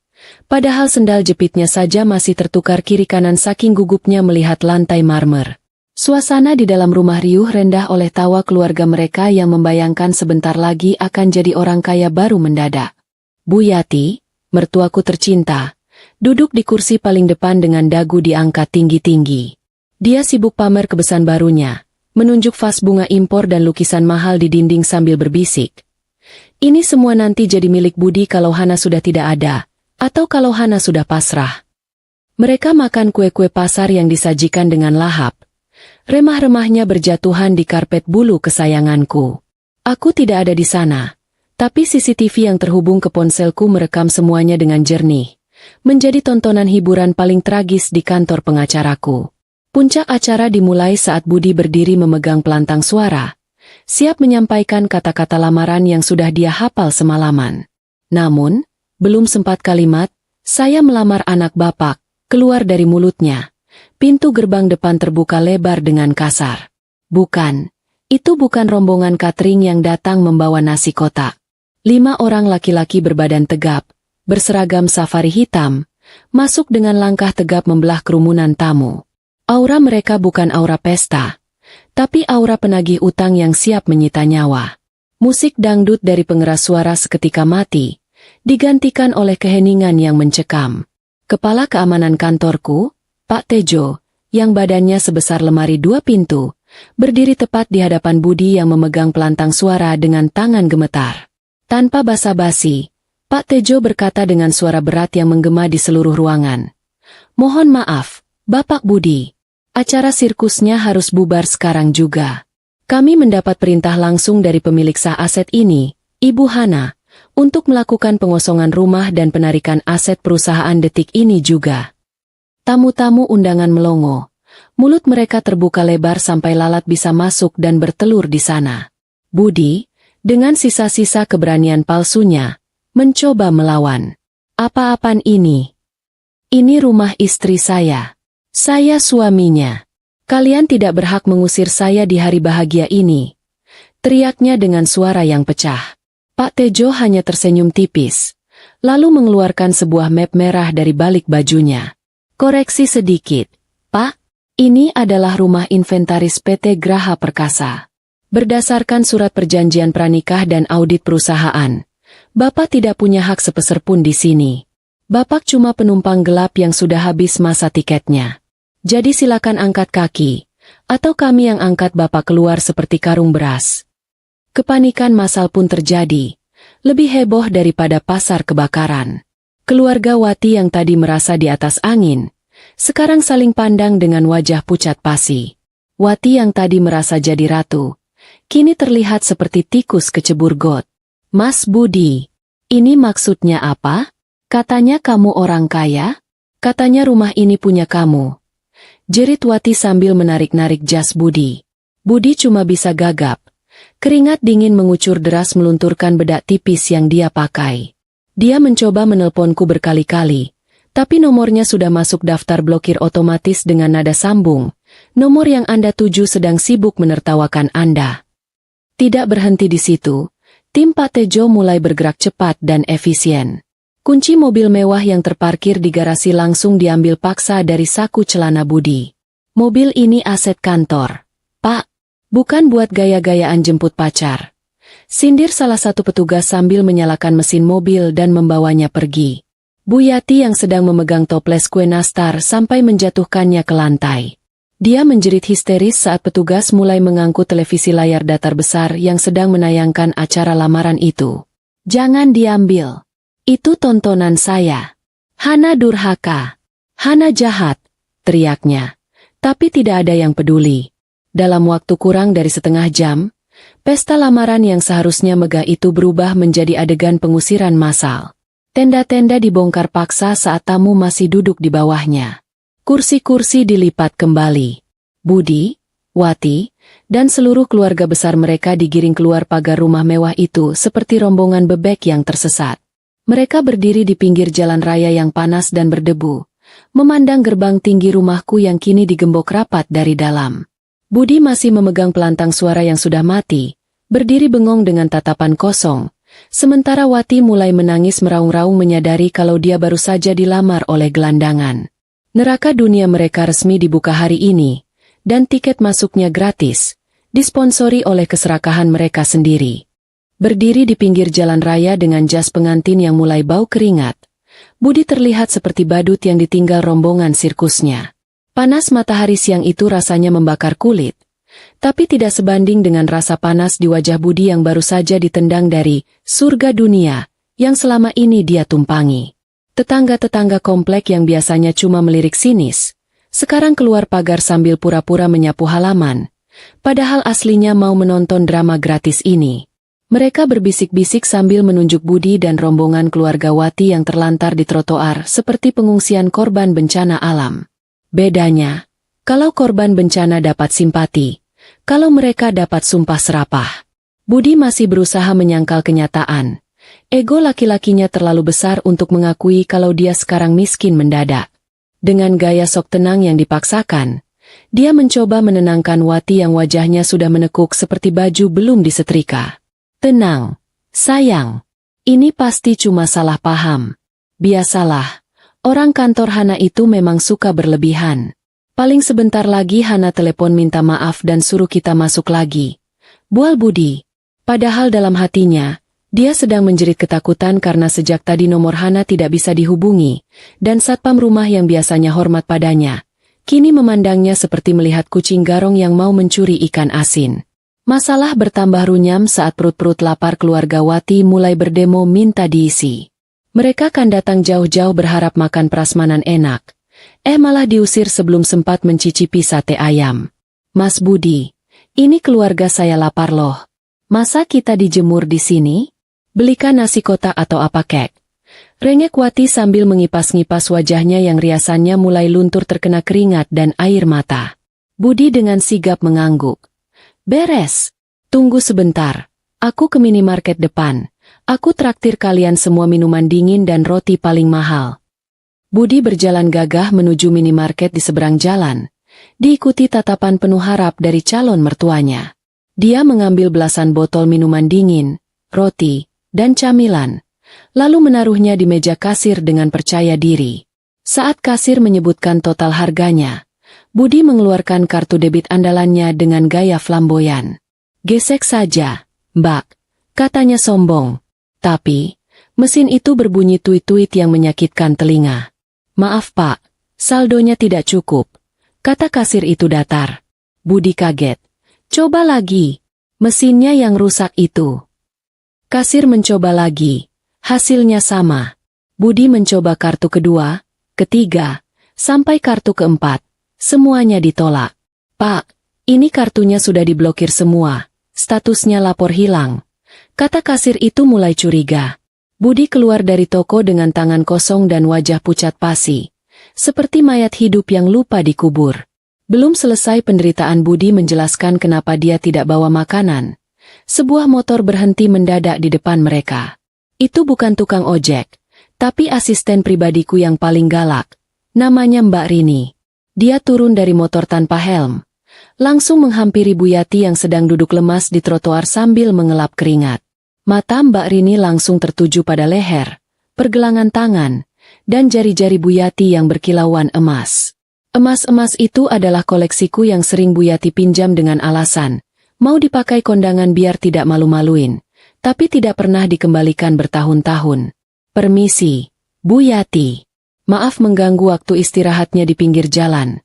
S1: Padahal sendal jepitnya saja masih tertukar kiri kanan saking gugupnya melihat lantai marmer. Suasana di dalam rumah riuh rendah oleh tawa keluarga mereka yang membayangkan sebentar lagi akan jadi orang kaya baru mendadak. Bu Yati, mertuaku tercinta, duduk di kursi paling depan dengan dagu diangkat tinggi-tinggi. Dia sibuk pamer kebesaran barunya, menunjuk vas bunga impor dan lukisan mahal di dinding sambil berbisik. Ini semua nanti jadi milik Budi kalau Hana sudah tidak ada, atau kalau Hana sudah pasrah. Mereka makan kue-kue pasar yang disajikan dengan lahap. Remah-remahnya berjatuhan di karpet bulu kesayanganku. Aku tidak ada di sana, tapi CCTV yang terhubung ke ponselku merekam semuanya dengan jernih. Menjadi tontonan hiburan paling tragis di kantor pengacaraku. Puncak acara dimulai saat Budi berdiri memegang pelantang suara, siap menyampaikan kata-kata lamaran yang sudah dia hafal semalaman. Namun, belum sempat kalimat, "Saya melamar anak Bapak," keluar dari mulutnya. Pintu gerbang depan terbuka lebar dengan kasar. Bukan, itu bukan rombongan catering yang datang membawa nasi kotak. 5 orang laki-laki berbadan tegap, berseragam safari hitam, masuk dengan langkah tegap membelah kerumunan tamu. Aura mereka bukan aura pesta, tapi aura penagih utang yang siap menyita nyawa. Musik dangdut dari pengeras suara seketika mati, digantikan oleh keheningan yang mencekam. Kepala keamanan kantorku, Pak Tejo, yang badannya sebesar lemari 2 pintu, berdiri tepat di hadapan Budi yang memegang pelantang suara dengan tangan gemetar. Tanpa basa-basi, Pak Tejo berkata dengan suara berat yang menggema di seluruh ruangan. "Mohon maaf, Bapak Budi. Acara sirkusnya harus bubar sekarang juga. Kami mendapat perintah langsung dari pemilik sah aset ini, Ibu Hana, untuk melakukan pengosongan rumah dan penarikan aset perusahaan detik ini juga." Tamu-tamu undangan melongo. Mulut mereka terbuka lebar sampai lalat bisa masuk dan bertelur di sana. Budi, dengan sisa-sisa keberanian palsunya, mencoba melawan. "Apa-apaan ini? Ini rumah istri saya. Saya suaminya. Kalian tidak berhak mengusir saya di hari bahagia ini," teriaknya dengan suara yang pecah. Pak Tejo hanya tersenyum tipis, lalu mengeluarkan sebuah map merah dari balik bajunya. "Koreksi sedikit, Pak. Ini adalah rumah inventaris PT Graha Perkasa. Berdasarkan surat perjanjian pranikah dan audit perusahaan, Bapak tidak punya hak sepeser pun di sini. Bapak cuma penumpang gelap yang sudah habis masa tiketnya. Jadi silakan angkat kaki, atau kami yang angkat Bapak keluar seperti karung beras." Kepanikan massal pun terjadi, lebih heboh daripada pasar kebakaran. Keluarga Wati yang tadi merasa di atas angin, sekarang saling pandang dengan wajah pucat pasi. Wati yang tadi merasa jadi ratu, kini terlihat seperti tikus kecebur got. "Mas Budi, ini maksudnya apa? Katanya kamu orang kaya? Katanya rumah ini punya kamu," jerit Wati sambil menarik-narik jas Budi. Budi cuma bisa gagap. Keringat dingin mengucur deras melunturkan bedak tipis yang dia pakai. Dia mencoba menelponku berkali-kali, tapi nomornya sudah masuk daftar blokir otomatis dengan nada sambung. "Nomor yang Anda tuju sedang sibuk menertawakan Anda." Tidak berhenti di situ, tim Pak Tejo mulai bergerak cepat dan efisien. Kunci mobil mewah yang terparkir di garasi langsung diambil paksa dari saku celana Budi. "Mobil ini aset kantor, Pak. Bukan buat gaya-gayaan jemput pacar," sindir salah satu petugas sambil menyalakan mesin mobil dan membawanya pergi. Bu Yati yang sedang memegang toples kue nastar sampai menjatuhkannya ke lantai. Dia menjerit histeris saat petugas mulai mengangkut televisi layar datar besar yang sedang menayangkan acara lamaran itu. "Jangan diambil. Itu tontonan saya. Hana durhaka. Hana jahat," teriaknya. Tapi tidak ada yang peduli. Dalam waktu kurang dari setengah jam, pesta lamaran yang seharusnya megah itu berubah menjadi adegan pengusiran massal. Tenda-tenda dibongkar paksa saat tamu masih duduk di bawahnya. Kursi-kursi dilipat kembali. Budi, Wati, dan seluruh keluarga besar mereka digiring keluar pagar rumah mewah itu seperti rombongan bebek yang tersesat. Mereka berdiri di pinggir jalan raya yang panas dan berdebu, memandang gerbang tinggi rumahku yang kini digembok rapat dari dalam. Budi masih memegang pelantang suara yang sudah mati, berdiri bengong dengan tatapan kosong, sementara Wati mulai menangis meraung-raung menyadari kalau dia baru saja dilamar oleh gelandangan. Neraka dunia mereka resmi dibuka hari ini, dan tiket masuknya gratis, disponsori oleh keserakahan mereka sendiri. Berdiri di pinggir jalan raya dengan jas pengantin yang mulai bau keringat, Budi terlihat seperti badut yang ditinggal rombongan sirkusnya. Panas matahari siang itu rasanya membakar kulit, tapi tidak sebanding dengan rasa panas di wajah Budi yang baru saja ditendang dari surga dunia yang selama ini dia tumpangi. Tetangga-tetangga komplek yang biasanya cuma melirik sinis, sekarang keluar pagar sambil pura-pura menyapu halaman, padahal aslinya mau menonton drama gratis ini. Mereka berbisik-bisik sambil menunjuk Budi dan rombongan keluarga Wati yang terlantar di trotoar seperti pengungsian korban bencana alam. Bedanya, kalau korban bencana dapat simpati, kalau mereka dapat sumpah serapah. Budi masih berusaha menyangkal kenyataan. Ego laki-lakinya terlalu besar untuk mengakui kalau dia sekarang miskin mendadak. Dengan gaya sok tenang yang dipaksakan, dia mencoba menenangkan Wati yang wajahnya sudah menekuk seperti baju belum disetrika. Tenang, sayang. Ini pasti cuma salah paham. Biasalah, orang kantor Hana itu memang suka berlebihan. Paling sebentar lagi Hana telepon minta maaf dan suruh kita masuk lagi. Bual Budi. Padahal dalam hatinya, dia sedang menjerit ketakutan karena sejak tadi nomor Hana tidak bisa dihubungi, dan satpam rumah yang biasanya hormat padanya, kini memandangnya seperti melihat kucing garong yang mau mencuri ikan asin. Masalah bertambah runyam saat perut-perut lapar keluarga Wati mulai berdemo minta diisi. Mereka kan datang jauh-jauh berharap makan prasmanan enak. Malah diusir sebelum sempat mencicipi sate ayam. Mas Budi, ini keluarga saya lapar loh. Masa kita dijemur di sini? Belikan nasi kotak atau apa kek? Rengek Wati sambil mengipas-ngipas wajahnya yang riasannya mulai luntur terkena keringat dan air mata. Budi dengan sigap mengangguk. Beres. Tunggu sebentar. Aku ke minimarket depan. Aku traktir kalian semua minuman dingin dan roti paling mahal. Budi berjalan gagah menuju minimarket di seberang jalan, diikuti tatapan penuh harap dari calon mertuanya. Dia mengambil belasan botol minuman dingin, roti, dan camilan, lalu menaruhnya di meja kasir dengan percaya diri. Saat kasir menyebutkan total harganya, Budi mengeluarkan kartu debit andalannya dengan gaya flamboyan. Gesek saja, Mbak, katanya sombong. Tapi, mesin itu berbunyi tuit-tuit yang menyakitkan telinga. Maaf Pak, saldonya tidak cukup, kata kasir itu datar. Budi kaget. Coba lagi, mesinnya yang rusak itu. Kasir mencoba lagi, hasilnya sama. Budi mencoba kartu kedua, ketiga, sampai kartu keempat. Semuanya ditolak. Pak, ini kartunya sudah diblokir semua, statusnya lapor hilang. Kata kasir itu mulai curiga. Budi keluar dari toko dengan tangan kosong dan wajah pucat pasi, seperti mayat hidup yang lupa dikubur. Belum selesai penderitaan Budi menjelaskan kenapa dia tidak bawa makanan. Sebuah motor berhenti mendadak di depan mereka. Itu bukan tukang ojek, tapi asisten pribadiku yang paling galak. Namanya Mbak Rini. Dia turun dari motor tanpa helm, langsung menghampiri Bu Yati yang sedang duduk lemas di trotoar sambil mengelap keringat. Mata Mbak Rini langsung tertuju pada leher, pergelangan tangan, dan jari-jari Bu Yati yang berkilauan emas. Emas-emas itu adalah koleksiku yang sering Bu Yati pinjam dengan alasan, mau dipakai kondangan biar tidak malu-maluin, tapi tidak pernah dikembalikan bertahun-tahun. Permisi, Bu Yati. Maaf mengganggu waktu istirahatnya di pinggir jalan.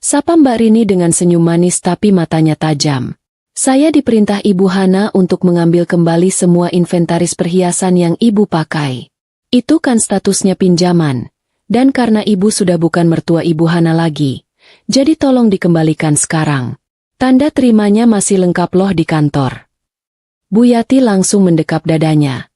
S1: Sapa Mbak Rini dengan senyum manis tapi matanya tajam. Saya diperintah Ibu Hana untuk mengambil kembali semua inventaris perhiasan yang Ibu pakai. Itu kan statusnya pinjaman. Dan karena Ibu sudah bukan mertua Ibu Hana lagi, jadi tolong dikembalikan sekarang. Tanda terimanya masih lengkap loh di kantor. Bu Yati langsung mendekap dadanya,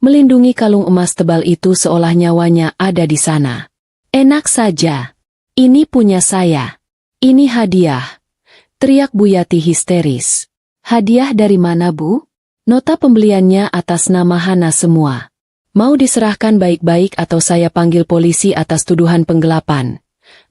S1: melindungi kalung emas tebal itu seolah nyawanya ada di sana. Enak saja. Ini punya saya. Ini hadiah. Teriak Bu Yati histeris. Hadiah dari mana Bu? Nota pembeliannya atas nama Hana semua. Mau diserahkan baik-baik atau saya panggil polisi atas tuduhan penggelapan.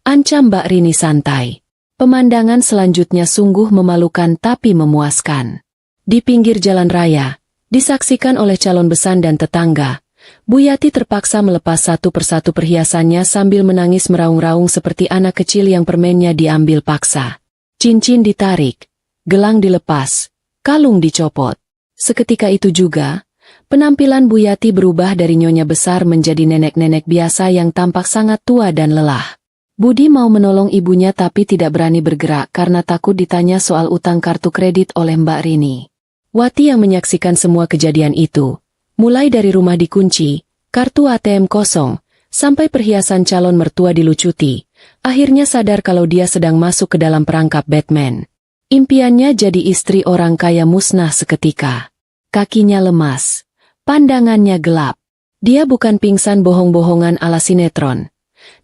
S1: Ancam Mbak Rini santai. Pemandangan selanjutnya sungguh memalukan tapi memuaskan. Di pinggir jalan raya, disaksikan oleh calon besan dan tetangga, Bu Yati terpaksa melepas satu persatu perhiasannya sambil menangis meraung-raung seperti anak kecil yang permennya diambil paksa. Cincin ditarik, gelang dilepas, kalung dicopot. Seketika itu juga, penampilan Bu Yati berubah dari nyonya besar menjadi nenek-nenek biasa yang tampak sangat tua dan lelah. Budi mau menolong ibunya tapi tidak berani bergerak karena takut ditanya soal utang kartu kredit oleh Mbak Rini. Wati yang menyaksikan semua kejadian itu, mulai dari rumah dikunci, kartu ATM kosong, sampai perhiasan calon mertua dilucuti, akhirnya sadar kalau dia sedang masuk ke dalam perangkap Batman. Impiannya jadi istri orang kaya musnah seketika. Kakinya lemas, pandangannya gelap. Dia bukan pingsan bohong-bohongan ala sinetron.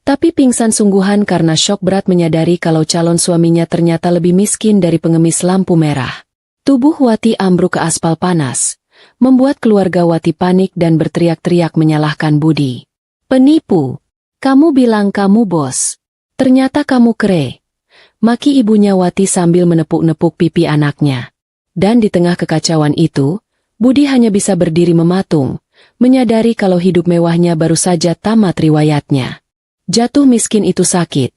S1: Tapi pingsan sungguhan karena syok berat menyadari kalau calon suaminya ternyata lebih miskin dari pengemis lampu merah. Tubuh Wati ambruk ke aspal panas, membuat keluarga Wati panik dan berteriak-teriak menyalahkan Budi. Penipu! Kamu bilang kamu bos. Ternyata kamu kere. Maki ibunya Wati sambil menepuk-nepuk pipi anaknya. Dan di tengah kekacauan itu, Budi hanya bisa berdiri mematung, menyadari kalau hidup mewahnya baru saja tamat riwayatnya. Jatuh miskin itu sakit,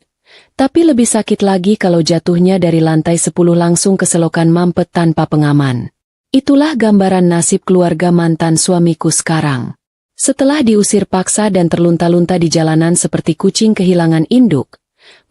S1: tapi lebih sakit lagi kalau jatuhnya dari lantai 10 langsung ke selokan mampet tanpa pengaman. Itulah gambaran nasib keluarga mantan suamiku sekarang. Setelah diusir paksa dan terlunta-lunta di jalanan seperti kucing kehilangan induk,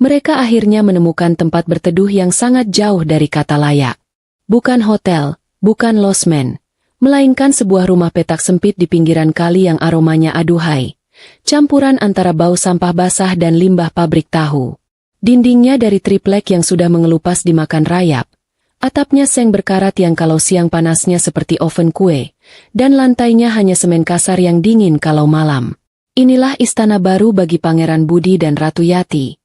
S1: mereka akhirnya menemukan tempat berteduh yang sangat jauh dari kata layak. Bukan hotel, bukan losmen, melainkan sebuah rumah petak sempit di pinggiran kali yang aromanya aduhai. Campuran antara bau sampah basah dan limbah pabrik tahu. Dindingnya dari triplek yang sudah mengelupas dimakan rayap. Atapnya seng berkarat yang kalau siang panasnya seperti oven kue. Dan lantainya hanya semen kasar yang dingin kalau malam. Inilah istana baru bagi Pangeran Budi dan Ratu Yati.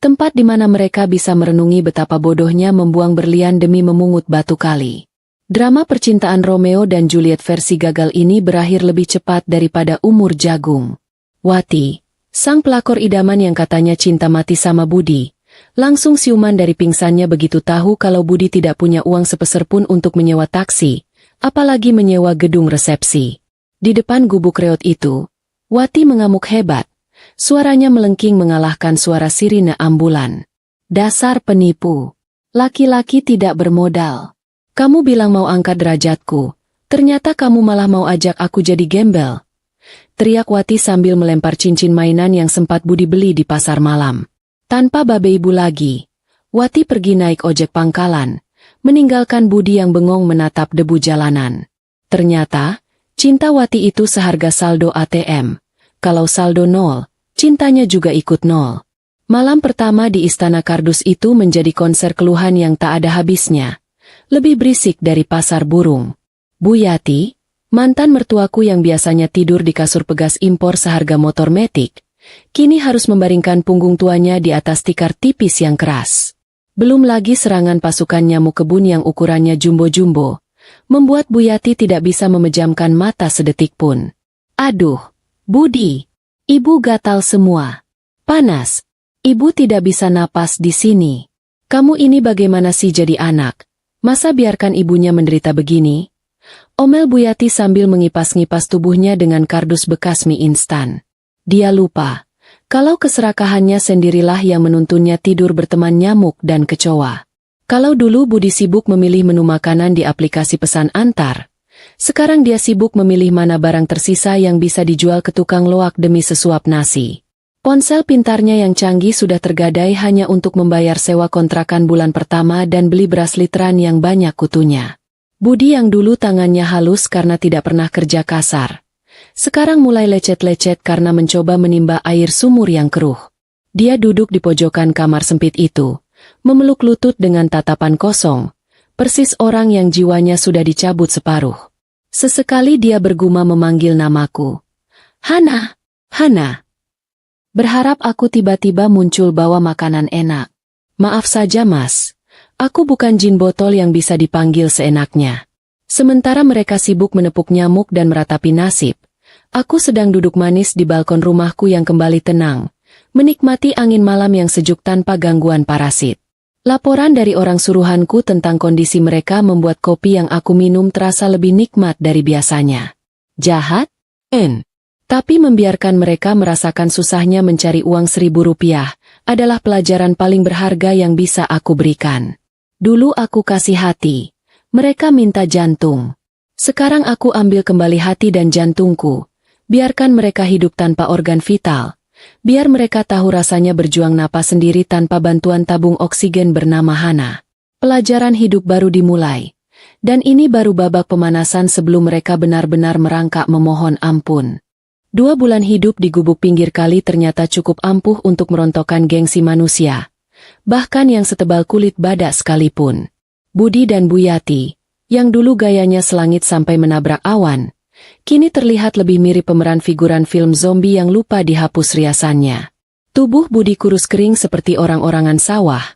S1: Tempat di mana mereka bisa merenungi betapa bodohnya membuang berlian demi memungut batu kali. Drama percintaan Romeo dan Juliet versi gagal ini berakhir lebih cepat daripada umur jagung. Wati, sang pelakor idaman yang katanya cinta mati sama Budi, langsung siuman dari pingsannya begitu tahu kalau Budi tidak punya uang sepeser pun untuk menyewa taksi, apalagi menyewa gedung resepsi. Di depan gubuk reot itu, Wati mengamuk hebat, suaranya melengking mengalahkan suara sirine ambulan. Dasar penipu, laki-laki tidak bermodal. Kamu bilang mau angkat derajatku, ternyata kamu malah mau ajak aku jadi gembel. Teriak Wati sambil melempar cincin mainan yang sempat Budi beli di pasar malam. Tanpa babe ibu lagi, Wati pergi naik ojek pangkalan, meninggalkan Budi yang bengong menatap debu jalanan. Ternyata, cinta Wati itu seharga saldo ATM. Kalau saldo nol, cintanya juga ikut nol. Malam pertama di Istana Kardus itu menjadi konser keluhan yang tak ada habisnya. Lebih berisik dari pasar burung. Bu Yati, mantan mertuaku yang biasanya tidur di kasur pegas impor seharga motor metik, kini harus membaringkan punggung tuanya di atas tikar tipis yang keras. Belum lagi serangan pasukan nyamuk kebun yang ukurannya jumbo-jumbo, membuat Bu Yati tidak bisa memejamkan mata sedetik pun. Aduh, Budi, ibu gatal semua. Panas, ibu tidak bisa napas di sini. Kamu ini bagaimana sih jadi anak? Masa biarkan ibunya menderita begini? Omel Bu Yati sambil mengipas-ngipas tubuhnya dengan kardus bekas mie instan. Dia lupa, kalau keserakahannya sendirilah yang menuntunnya tidur berteman nyamuk dan kecoa. Kalau dulu Budi sibuk memilih menu makanan di aplikasi pesan antar, sekarang dia sibuk memilih mana barang tersisa yang bisa dijual ke tukang loak demi sesuap nasi. Ponsel pintarnya yang canggih sudah tergadai hanya untuk membayar sewa kontrakan bulan pertama dan beli beras literan yang banyak kutunya. Budi yang dulu tangannya halus karena tidak pernah kerja kasar, sekarang mulai lecet-lecet karena mencoba menimba air sumur yang keruh. Dia duduk di pojokan kamar sempit itu, memeluk lutut dengan tatapan kosong, persis orang yang jiwanya sudah dicabut separuh. Sesekali dia bergumam memanggil namaku. Hana, Hana. Berharap aku tiba-tiba muncul bawa makanan enak. Maaf saja mas. Aku bukan jin botol yang bisa dipanggil seenaknya. Sementara mereka sibuk menepuk nyamuk dan meratapi nasib, Aku sedang duduk manis di balkon rumahku yang kembali tenang, menikmati angin malam yang sejuk tanpa gangguan parasit. Laporan dari orang suruhanku tentang kondisi mereka membuat kopi yang aku minum terasa lebih nikmat dari biasanya. Jahat? Tapi membiarkan mereka merasakan susahnya mencari uang Rp1.000 adalah pelajaran paling berharga yang bisa aku berikan. Dulu aku kasih hati, mereka minta jantung. Sekarang aku ambil kembali hati dan jantungku. Biarkan mereka hidup tanpa organ vital. Biar mereka tahu rasanya berjuang napas sendiri tanpa bantuan tabung oksigen bernama Hana. Pelajaran hidup baru dimulai. Dan ini baru babak pemanasan sebelum mereka benar-benar merangkak memohon ampun. 2 bulan hidup di gubuk pinggir kali ternyata cukup ampuh untuk merontokkan gengsi manusia. Bahkan yang setebal kulit badak sekalipun. Budi dan Bu Yati, yang dulu gayanya selangit sampai menabrak awan, kini terlihat lebih mirip pemeran figuran film zombie yang lupa dihapus riasannya. Tubuh Budi kurus kering seperti orang-orangan sawah.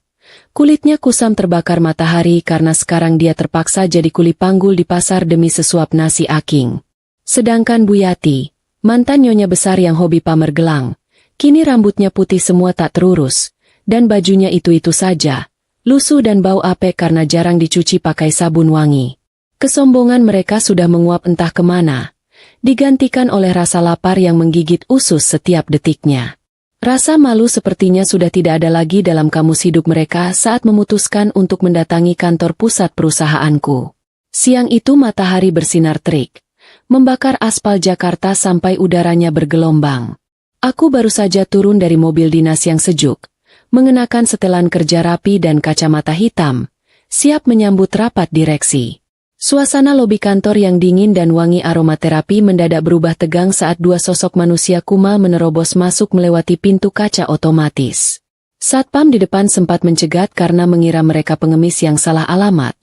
S1: Kulitnya kusam terbakar matahari karena sekarang dia terpaksa jadi kuli panggul di pasar demi sesuap nasi aking. Sedangkan Bu Yati, mantan nyonya besar yang hobi pamer gelang, kini rambutnya putih semua tak terurus, dan bajunya itu-itu saja, lusuh dan bau apek karena jarang dicuci pakai sabun wangi. Kesombongan mereka sudah menguap entah kemana, digantikan oleh rasa lapar yang menggigit usus setiap detiknya. Rasa malu sepertinya sudah tidak ada lagi dalam kamus hidup mereka saat memutuskan untuk mendatangi kantor pusat perusahaanku. Siang itu matahari bersinar terik, membakar aspal Jakarta sampai udaranya bergelombang. Aku baru saja turun dari mobil dinas yang sejuk, mengenakan setelan kerja rapi dan kacamata hitam, siap menyambut rapat direksi. Suasana lobi kantor yang dingin dan wangi aromaterapi mendadak berubah tegang saat 2 sosok manusia kumal menerobos masuk melewati pintu kaca otomatis. Satpam di depan sempat mencegat karena mengira mereka pengemis yang salah alamat.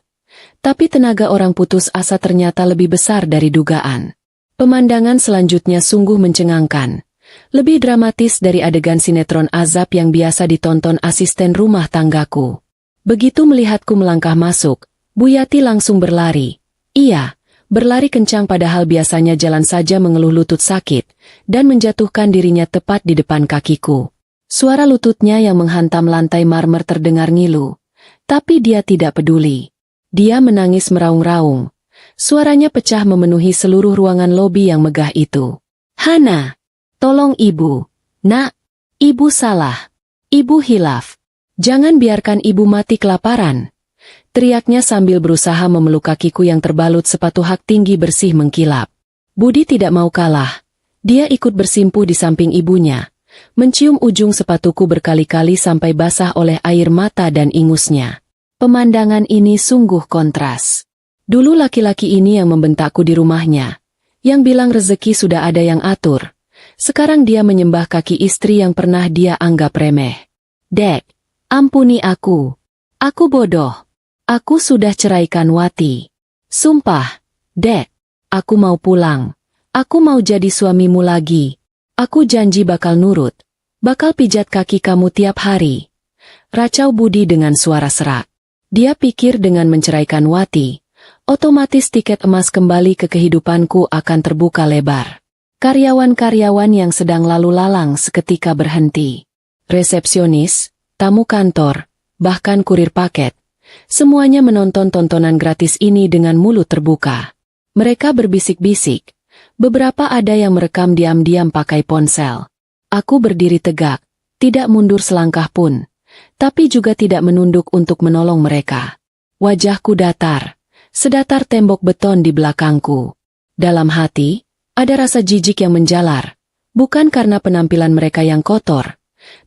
S1: Tapi tenaga orang putus asa ternyata lebih besar dari dugaan. Pemandangan selanjutnya sungguh mencengangkan. Lebih dramatis dari adegan sinetron azab yang biasa ditonton asisten rumah tanggaku. Begitu melihatku melangkah masuk, Bu Yati langsung berlari. Iya, berlari kencang padahal biasanya jalan saja mengeluh lutut sakit, dan menjatuhkan dirinya tepat di depan kakiku. Suara lututnya yang menghantam lantai marmer terdengar ngilu. Tapi dia tidak peduli. Dia menangis meraung-raung. Suaranya pecah memenuhi seluruh ruangan lobi yang megah itu. Hana, tolong ibu. Nak, ibu salah. Ibu hilaf. Jangan biarkan ibu mati kelaparan. Teriaknya sambil berusaha memeluk kakiku yang terbalut sepatu hak tinggi bersih mengkilap. Budi tidak mau kalah. Dia ikut bersimpuh di samping ibunya, mencium ujung sepatuku berkali-kali sampai basah oleh air mata dan ingusnya. Pemandangan ini sungguh kontras. Dulu laki-laki ini yang membentakku di rumahnya, yang bilang rezeki sudah ada yang atur. Sekarang dia menyembah kaki istri yang pernah dia anggap remeh. Dek, ampuni aku. Aku bodoh. Aku sudah ceraikan Wati. Sumpah, Dek, aku mau pulang. Aku mau jadi suamimu lagi. Aku janji bakal nurut. Bakal pijat kaki kamu tiap hari. Racau Budi dengan suara serak. Dia pikir dengan menceraikan Wati, otomatis tiket emas kembali ke kehidupanku akan terbuka lebar. Karyawan-karyawan yang sedang lalu lalang seketika berhenti. Resepsionis, tamu kantor, bahkan kurir paket. Semuanya menonton tontonan gratis ini dengan mulut terbuka. Mereka berbisik-bisik. Beberapa ada yang merekam diam-diam pakai ponsel. Aku berdiri tegak, tidak mundur selangkah pun, tapi juga tidak menunduk untuk menolong mereka. Wajahku datar, sedatar tembok beton di belakangku. Dalam hati, ada rasa jijik yang menjalar, bukan karena penampilan mereka yang kotor,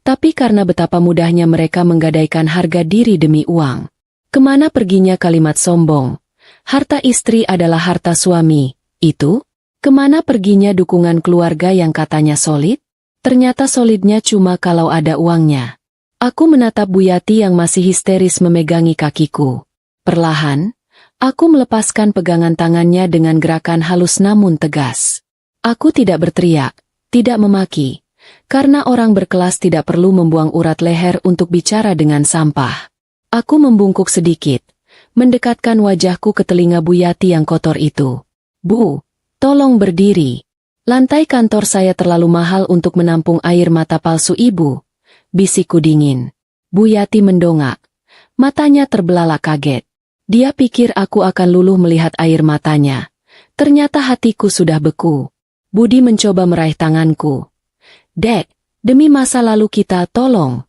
S1: tapi karena betapa mudahnya mereka menggadaikan harga diri demi uang. Kemana perginya kalimat sombong? Harta istri adalah harta suami, itu? Kemana perginya dukungan keluarga yang katanya solid? Ternyata solidnya cuma kalau ada uangnya. Aku menatap Bu Yati yang masih histeris memegangi kakiku. Perlahan, aku melepaskan pegangan tangannya dengan gerakan halus namun tegas. Aku tidak berteriak, tidak memaki, karena orang berkelas tidak perlu membuang urat leher untuk bicara dengan sampah. Aku membungkuk sedikit, mendekatkan wajahku ke telinga Bu Yati yang kotor itu. Bu, tolong berdiri. Lantai kantor saya terlalu mahal untuk menampung air mata palsu ibu, bisikku dingin. Bu Yati mendongak. Matanya terbelalak kaget. Dia pikir aku akan luluh melihat air matanya. Ternyata hatiku sudah beku. Budi mencoba meraih tanganku. Dek, demi masa lalu kita, tolong.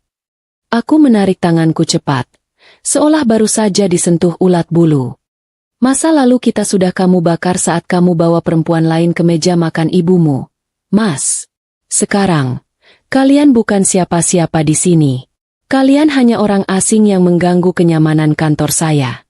S1: Aku menarik tanganku cepat. Seolah baru saja disentuh ulat bulu. Masa lalu kita sudah kamu bakar saat kamu bawa perempuan lain ke meja makan ibumu. Mas. Sekarang, kalian bukan siapa-siapa di sini. Kalian hanya orang asing yang mengganggu kenyamanan kantor saya.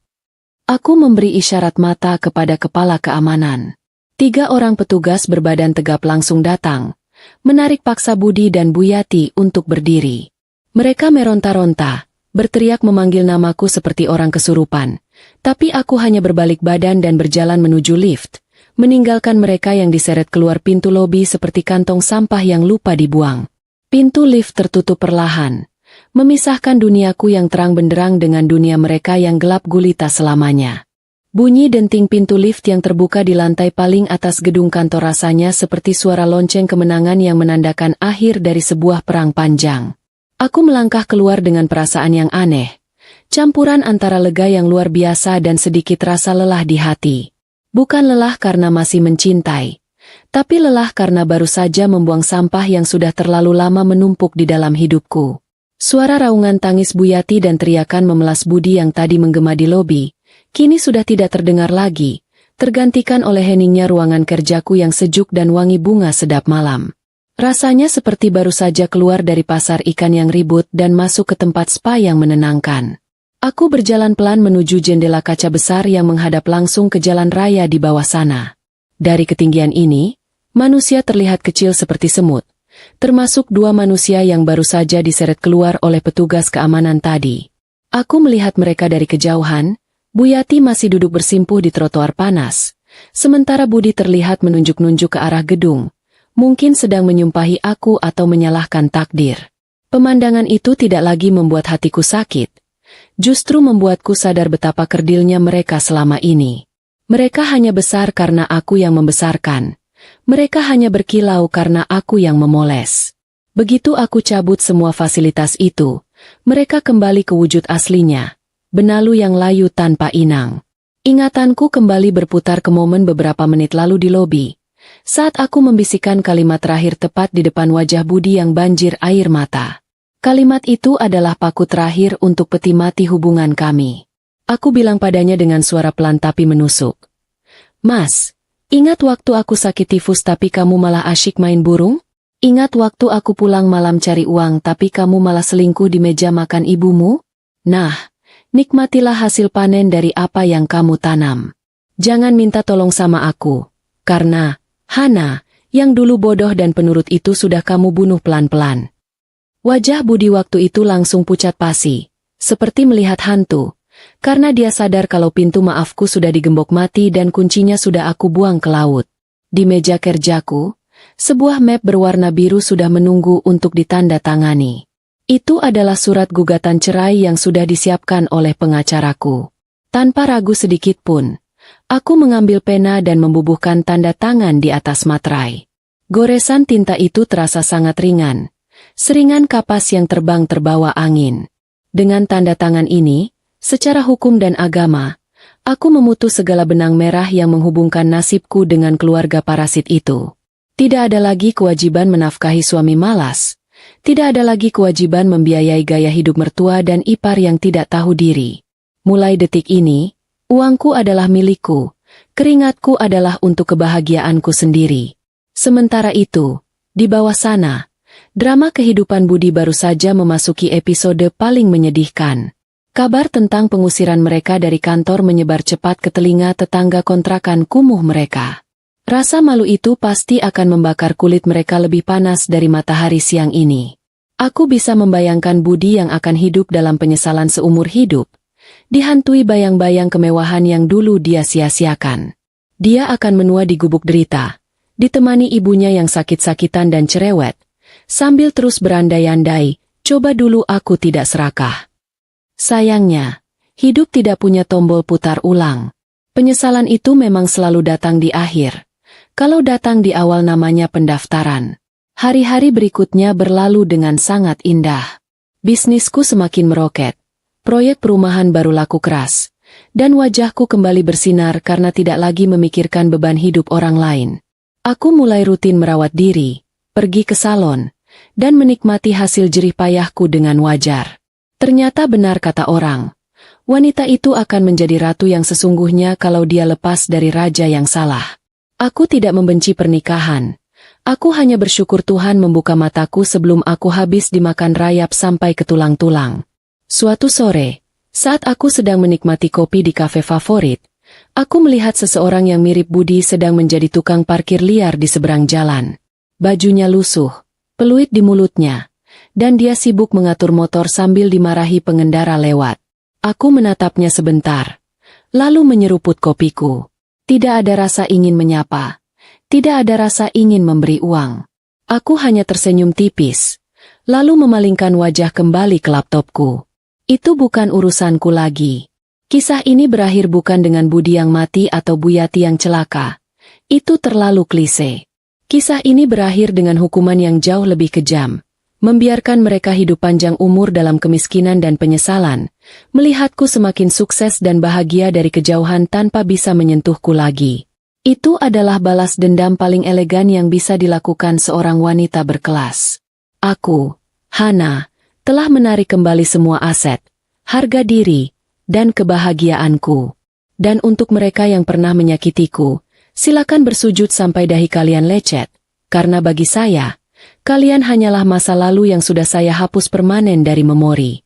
S1: Aku memberi isyarat mata kepada kepala keamanan. 3 orang petugas berbadan tegap langsung datang, menarik paksa Budi dan Bu Yati untuk berdiri. Mereka meronta-ronta, berteriak memanggil namaku seperti orang kesurupan. Tapi aku hanya berbalik badan dan berjalan menuju lift, meninggalkan mereka yang diseret keluar pintu lobi seperti kantong sampah yang lupa dibuang. Pintu lift tertutup perlahan, memisahkan duniaku yang terang benderang dengan dunia mereka yang gelap gulita selamanya. Bunyi denting pintu lift yang terbuka di lantai paling atas gedung kantor rasanya seperti suara lonceng kemenangan yang menandakan akhir dari sebuah perang panjang. Aku melangkah keluar dengan perasaan yang aneh. Campuran antara lega yang luar biasa dan sedikit rasa lelah di hati. Bukan lelah karena masih mencintai, tapi lelah karena baru saja membuang sampah yang sudah terlalu lama menumpuk di dalam hidupku. Suara raungan tangis Bu Yati dan teriakan memelas Budi yang tadi menggema di lobi, kini sudah tidak terdengar lagi, tergantikan oleh heningnya ruangan kerjaku yang sejuk dan wangi bunga sedap malam. Rasanya seperti baru saja keluar dari pasar ikan yang ribut dan masuk ke tempat spa yang menenangkan. Aku berjalan pelan menuju jendela kaca besar yang menghadap langsung ke jalan raya di bawah sana. Dari ketinggian ini, manusia terlihat kecil seperti semut, termasuk 2 manusia yang baru saja diseret keluar oleh petugas keamanan tadi. Aku melihat mereka dari kejauhan. Bu Yati masih duduk bersimpuh di trotoar panas, sementara Budi terlihat menunjuk-nunjuk ke arah gedung, mungkin sedang menyumpahi aku atau menyalahkan takdir. Pemandangan itu tidak lagi membuat hatiku sakit. Justru membuatku sadar betapa kerdilnya mereka selama ini. Mereka hanya besar karena aku yang membesarkan. Mereka hanya berkilau karena aku yang memoles. Begitu aku cabut semua fasilitas itu, mereka kembali ke wujud aslinya. Benalu yang layu tanpa inang. Ingatanku kembali berputar ke momen beberapa menit lalu di lobi. Saat aku membisikkan kalimat terakhir tepat di depan wajah Budi yang banjir air mata. Kalimat itu adalah paku terakhir untuk peti mati hubungan kami. Aku bilang padanya dengan suara pelan tapi menusuk. Mas, ingat waktu aku sakit tifus tapi kamu malah asyik main burung? Ingat waktu aku pulang malam cari uang tapi kamu malah selingkuh di meja makan ibumu? Nah, nikmatilah hasil panen dari apa yang kamu tanam. Jangan minta tolong sama aku. Karena, Hana, yang dulu bodoh dan penurut itu sudah kamu bunuh pelan-pelan. Wajah Budi waktu itu langsung pucat pasi, seperti melihat hantu, karena dia sadar kalau pintu maafku sudah digembok mati dan kuncinya sudah aku buang ke laut. Di meja kerjaku, sebuah map berwarna biru sudah menunggu untuk ditandatangani. Itu adalah surat gugatan cerai yang sudah disiapkan oleh pengacaraku. Tanpa ragu sedikit pun, aku mengambil pena dan membubuhkan tanda tangan di atas materai. Goresan tinta itu terasa sangat ringan. Seringan kapas yang terbang terbawa angin. Dengan tanda tangan ini, secara hukum dan agama, aku memutus segala benang merah yang menghubungkan nasibku dengan keluarga parasit itu. Tidak ada lagi kewajiban menafkahi suami malas. Tidak ada lagi kewajiban membiayai gaya hidup mertua dan ipar yang tidak tahu diri. Mulai detik ini, uangku adalah milikku, keringatku adalah untuk kebahagiaanku sendiri. Sementara itu, di bawah sana, drama kehidupan Budi baru saja memasuki episode paling menyedihkan. Kabar tentang pengusiran mereka dari kantor menyebar cepat ke telinga tetangga kontrakan kumuh mereka. Rasa malu itu pasti akan membakar kulit mereka lebih panas dari matahari siang ini. Aku bisa membayangkan Budi yang akan hidup dalam penyesalan seumur hidup, dihantui bayang-bayang kemewahan yang dulu dia sia-siakan. Dia akan menua di gubuk derita, ditemani ibunya yang sakit-sakitan dan cerewet, sambil terus berandai-andai, coba dulu aku tidak serakah. Sayangnya, hidup tidak punya tombol putar ulang. Penyesalan itu memang selalu datang di akhir. Kalau datang di awal namanya pendaftaran. Hari-hari berikutnya berlalu dengan sangat indah. Bisnisku semakin meroket. Proyek perumahan baru laku keras. Dan wajahku kembali bersinar karena tidak lagi memikirkan beban hidup orang lain. Aku mulai rutin merawat diri, pergi ke salon, dan menikmati hasil jerih payahku dengan wajar. Ternyata benar kata orang. Wanita itu akan menjadi ratu yang sesungguhnya kalau dia lepas dari raja yang salah. Aku tidak membenci pernikahan. Aku hanya bersyukur Tuhan membuka mataku sebelum aku habis dimakan rayap sampai ke tulang-tulang. Suatu sore, saat aku sedang menikmati kopi di kafe favorit, aku melihat seseorang yang mirip Budi sedang menjadi tukang parkir liar di seberang jalan. Bajunya lusuh, peluit di mulutnya, dan dia sibuk mengatur motor sambil dimarahi pengendara lewat. Aku menatapnya sebentar, lalu menyeruput kopiku. Tidak ada rasa ingin menyapa. Tidak ada rasa ingin memberi uang. Aku hanya tersenyum tipis, lalu memalingkan wajah kembali ke laptopku. Itu bukan urusanku lagi. Kisah ini berakhir bukan dengan Budi yang mati atau Bu Yati yang celaka. Itu terlalu klise. Kisah ini berakhir dengan hukuman yang jauh lebih kejam. Membiarkan mereka hidup panjang umur dalam kemiskinan dan penyesalan. Melihatku semakin sukses dan bahagia dari kejauhan tanpa bisa menyentuhku lagi. Itu adalah balas dendam paling elegan yang bisa dilakukan seorang wanita berkelas. Aku, Hana, telah menarik kembali semua aset, harga diri, dan kebahagiaanku. Dan untuk mereka yang pernah menyakitiku, silakan bersujud sampai dahi kalian lecet, karena bagi saya, kalian hanyalah masa lalu yang sudah saya hapus permanen dari memori.